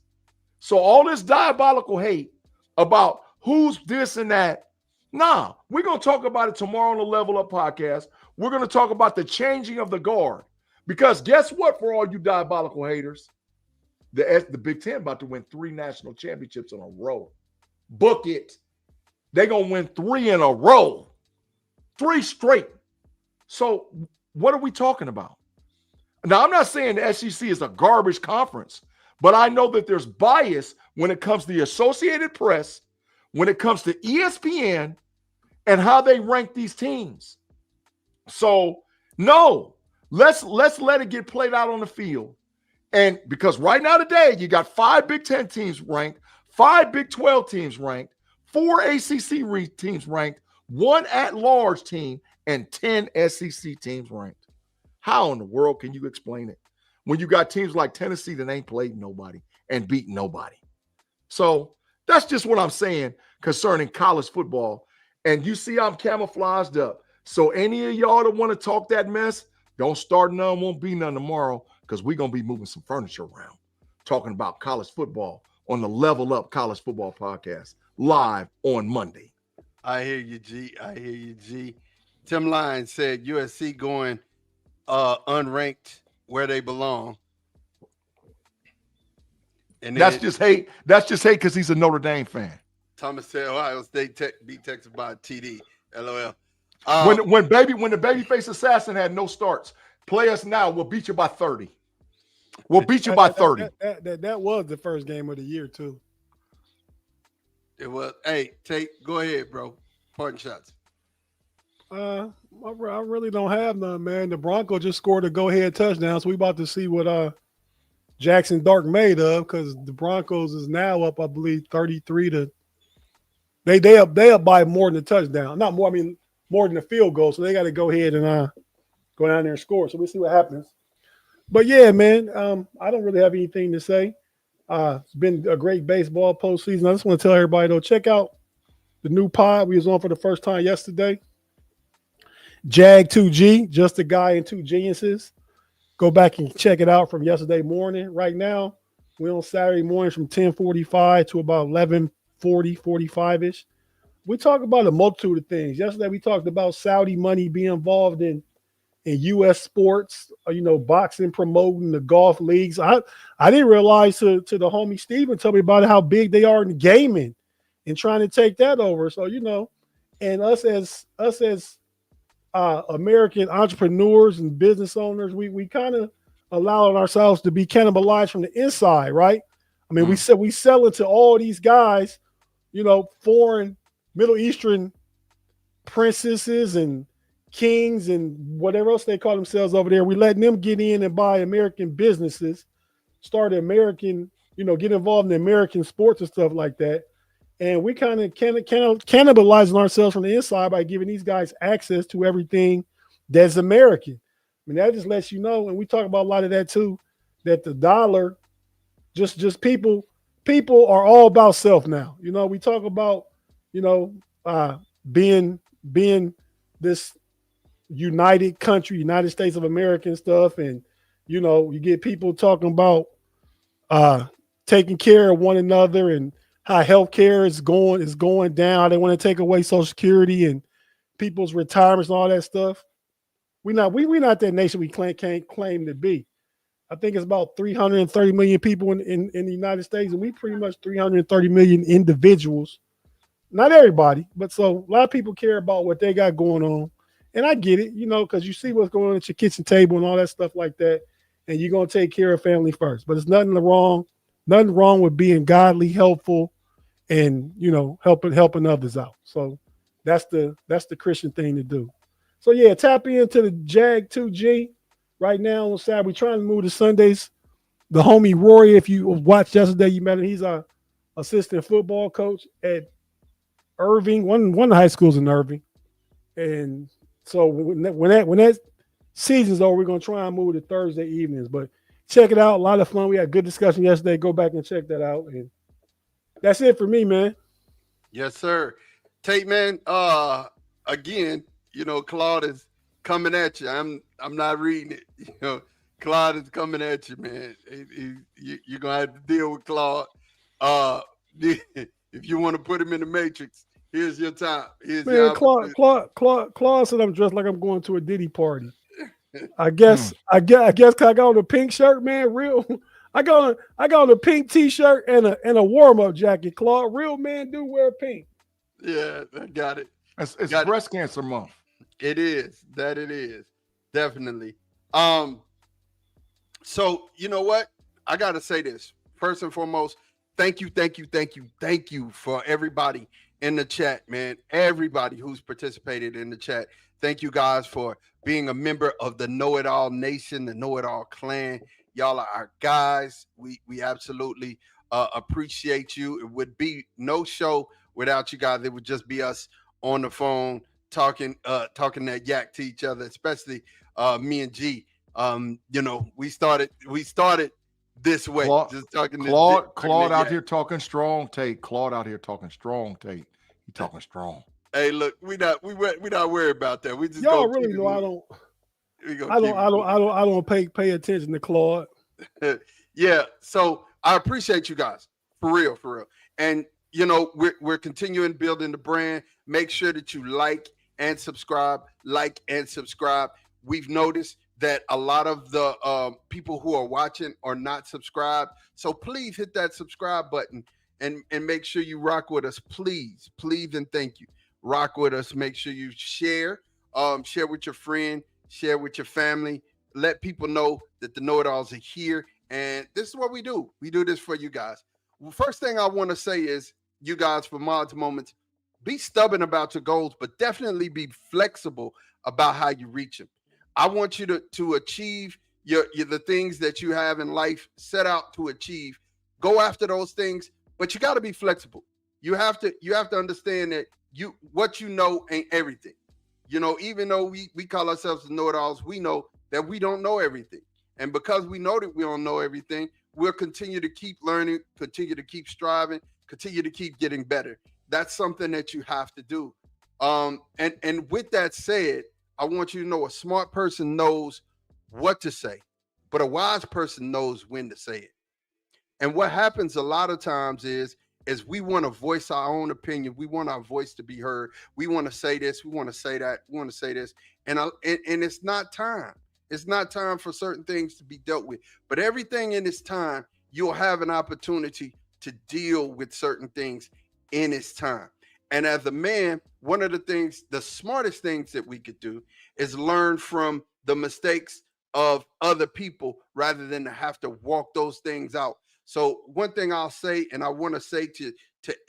So all this diabolical hate about who's this and that, nah, we're going to talk about it tomorrow on the Level Up podcast. We're going to talk about the changing of the guard. Because guess what, for all you diabolical haters? The Big Ten about to win 3 national championships in a row. Book it. They're going to win 3 in a row. 3 straight. So what are we talking about? Now, I'm not saying the SEC is a garbage conference, but I know that there's bias when it comes to the Associated Press, when it comes to ESPN, and how they rank these teams. So, no, let's let it get played out on the field. And because right now today, you got 5 Big Ten teams ranked, 5 Big 12 teams ranked, 4 ACC teams ranked, 1 at-large team, and 10 SEC teams ranked. How in the world can you explain it when you got teams like Tennessee that ain't played nobody and beat nobody? So that's just what I'm saying concerning college football. And you see I'm camouflaged up. So any of y'all that want to talk that mess, don't start none, won't be none tomorrow, because we're going to be moving some furniture around talking about college football on the Level Up College Football Podcast live on Monday. I hear you, G. I hear you, G. Tim Lyons said USC going unranked where they belong. And that's just hate. That's just hate because he's a Notre Dame fan. Thomas said Ohio State beat Texas by a TD. LOL. When the babyface assassin had no starts, play us now. We'll beat you by 30. We'll beat you by 30. That was the first game of the year too. It was. Hey, Tate, go ahead, bro. Parting shots. I really don't have none, man. The Broncos just scored a go-ahead touchdown, so we about to see what Jackson Dart made of, because the Broncos is now up, I believe, 33 to. They up by more than a touchdown, not more. I mean, more than a field goal. So they got to go ahead and go down there and score. So we'll see what happens. But yeah, man, I don't really have anything to say. It's been a great baseball postseason. I just want to tell everybody though, check out the new pod we was on for the first time yesterday. Jag 2G, just a guy and 2 geniuses. Go back and check it out from yesterday morning. Right now, we're on Saturday morning from 10:45 to about 11:40, 45-ish. We talk about a multitude of things. Yesterday, we talked about Saudi money being involved in U.S. sports, boxing, promoting the golf leagues. I didn't realize to the homie Steven tell me about how big they are in gaming and trying to take that over. So, and us as American entrepreneurs and business owners, we kind of allowed ourselves to be cannibalized from the inside, right? I mean, we sell it to all these guys, foreign Middle Eastern princesses and kings and whatever else they call themselves over there. We letting them get in and buy American businesses, start American, get involved in American sports and stuff like that. And we kind of cannibalizing ourselves from the inside by giving these guys access to everything that's American. mean, that just lets you know, and we talk about a lot of that too, that the dollar, just people are all about self now. You know, we talk about, you know, being this united country, United States of America and stuff, and you know, you get people talking about taking care of one another and how healthcare is going down. They want to take away Social Security and people's retirements and all that stuff. We're not that nation we can't claim to be. I think it's about 330 million people in the United States, and we pretty much 330 million individuals. Not everybody, but so a lot of people care about what they got going on. And I get it, you know, because you see what's going on at your kitchen table and all that stuff like that, and you're gonna take care of family first. But it's nothing wrong with being godly, helpful, and you know, helping others out. So that's the Christian thing to do. So yeah, tap into the Jag 2G right now on Saturday. We're trying to move to Sundays. The homie Rory, if you watched yesterday, you met him. He's our assistant football coach at Irving, one of the high schools in Irving. And so when that season's over, we're gonna try and move to Thursday evenings. But check it out. A lot of fun. We had a good discussion yesterday. Go back and check that out. And that's it for me, man. Yes, sir. Tate, man, again, you know, Claude is coming at you. I'm not reading it. You know, Claude is coming at you, man. You're gonna have to deal with Claude. If you want to put him in the matrix, here's your time. Here's man, your Claude said I'm dressed like I'm going to a Diddy party. I guess I got on a pink shirt, man. Real. I got on a pink t-shirt and a warm-up jacket. Claude, real men do wear pink. Yeah, I got it. It's Got breast cancer month. It is. That it is. Definitely. So you know what? I gotta say this. First and foremost, thank you for everybody in the chat, man. Everybody who's participated in the chat. Thank you guys for being a member of the KnoItAllz Nation, the KnoItAllz clan. Y'all are our guys. We absolutely appreciate you. It would be no show without you guys. It would just be us on the phone talking that yak to each other, especially me and G. You know, we started this way. Just talking Claude out here talking strong, Tate. Claude out here talking strong, Tate. He talking strong. Hey, look, we not worried about that. We just y'all really know I don't pay attention to Claude. Yeah, so I appreciate you guys for real. And you know, we're continuing building the brand. Make sure that you like and subscribe. We've noticed that a lot of the people who are watching are not subscribed. So please hit that subscribe button and make sure you rock with us. Please, and thank you. Rock with us. Make sure you share with your friend, share with your family. Let people know that the KnoItAllz are here. And this is what we do. We do this for you guys. Well, first thing I want to say is, you guys, for Mod's Moments, be stubborn about your goals, but definitely be flexible about how you reach them. I want you to achieve the things that you have in life, set out to achieve. Go after those things, but you got to be flexible. You have to understand that what you know ain't everything. You know, even though we call ourselves the KnoItAllz, we know that we don't know everything. And because we know that we don't know everything, we'll continue to keep learning, continue to keep striving, continue to keep getting better. That's something that you have to do. And with that said, I want you to know a smart person knows what to say, but a wise person knows when to say it. And what happens a lot of times is we want to voice our own opinion. We want our voice to be heard. We want to say this. We want to say that. We want to say this. And it's not time. It's not time for certain things to be dealt with. But everything in its time, you'll have an opportunity to deal with certain things in its time. And as a man, one of the smartest things that we could do is learn from the mistakes of other people rather than to have to walk those things out. So one thing I'll say, and I want to say to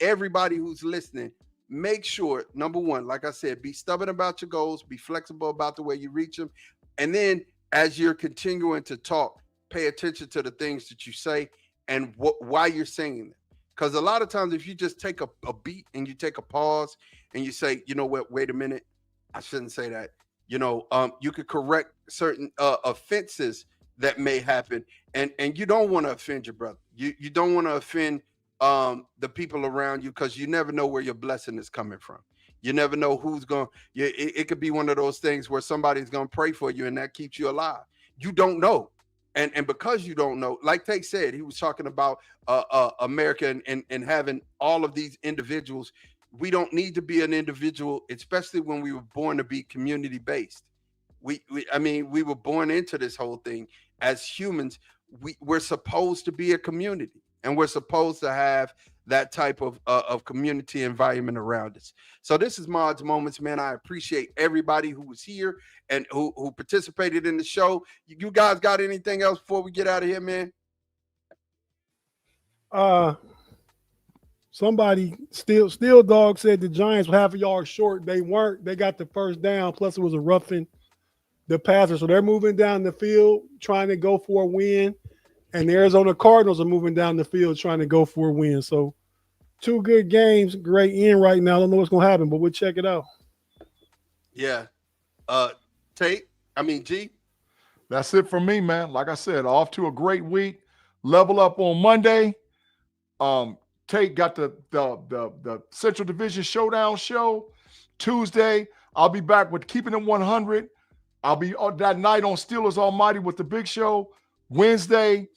everybody who's listening, make sure, number one, like I said, be stubborn about your goals, be flexible about the way you reach them. And then as you're continuing to talk, pay attention to the things that you say and why you're saying them. Because a lot of times, if you just take a beat and you take a pause and you say, you know what, wait a minute, I shouldn't say that. You could correct certain offenses that may happen, and you don't want to offend your brother. You don't want to offend the people around you, because you never know where your blessing is coming from. You never know who's going. It could be one of those things where somebody's going to pray for you, and that keeps you alive. You don't know, and because you don't know, like Tate said, he was talking about America and having all of these individuals. We don't need to be an individual, especially when we were born to be community based. We were born into this whole thing as humans. We're supposed to be a community, and we're supposed to have that type of community environment around us. So this is Mod's Moments, man. I appreciate everybody who was here and who participated in the show. You guys got anything else before we get out of here, man? Somebody, Steel Dog said the Giants were half a yard short. They weren't. They got the first down, plus it was a roughing the passer. So they're moving down the field trying to go for a win. And the Arizona Cardinals are moving down the field trying to go for a win. So 2 good games, great end right now. I don't know what's going to happen, but we'll check it out. Yeah. G? That's it for me, man. Like I said, off to a great week. Level up on Monday. Tate got the Central Division Showdown show. Tuesday, I'll be back with Keeping It 100. I'll be that night on Steelers Almighty with the big show. Wednesday,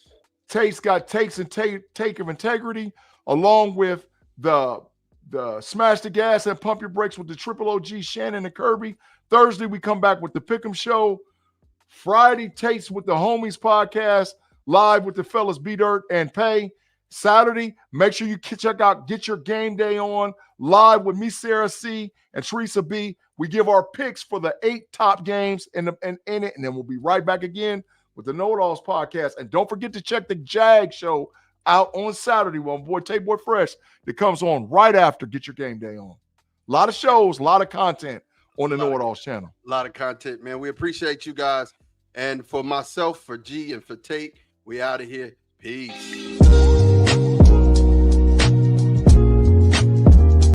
Tate's got Takes and Take of Integrity, along with the Smash the Gas and Pump Your Brakes with the Triple OG, Shannon and Kirby. Thursday, we come back with the Pick'em Show. Friday, Tate's with the Homies podcast, live with the fellas B-Dirt and Pay. Saturday, make sure you check out Get Your Game Day On, live with me, Sarah C, and Teresa B. We give our picks for the 8 top games in it, and then we'll be right back again with the KnoItAllz podcast. And don't forget to check the Jag show out on Saturday with my boy Tate Boy Fresh that comes on right after Get Your Game Day On. A lot of shows, a lot of content on the KnoItAllz channel. A lot of content, man. We appreciate you guys. And for myself, for G, and for Tate, we out of here. Peace.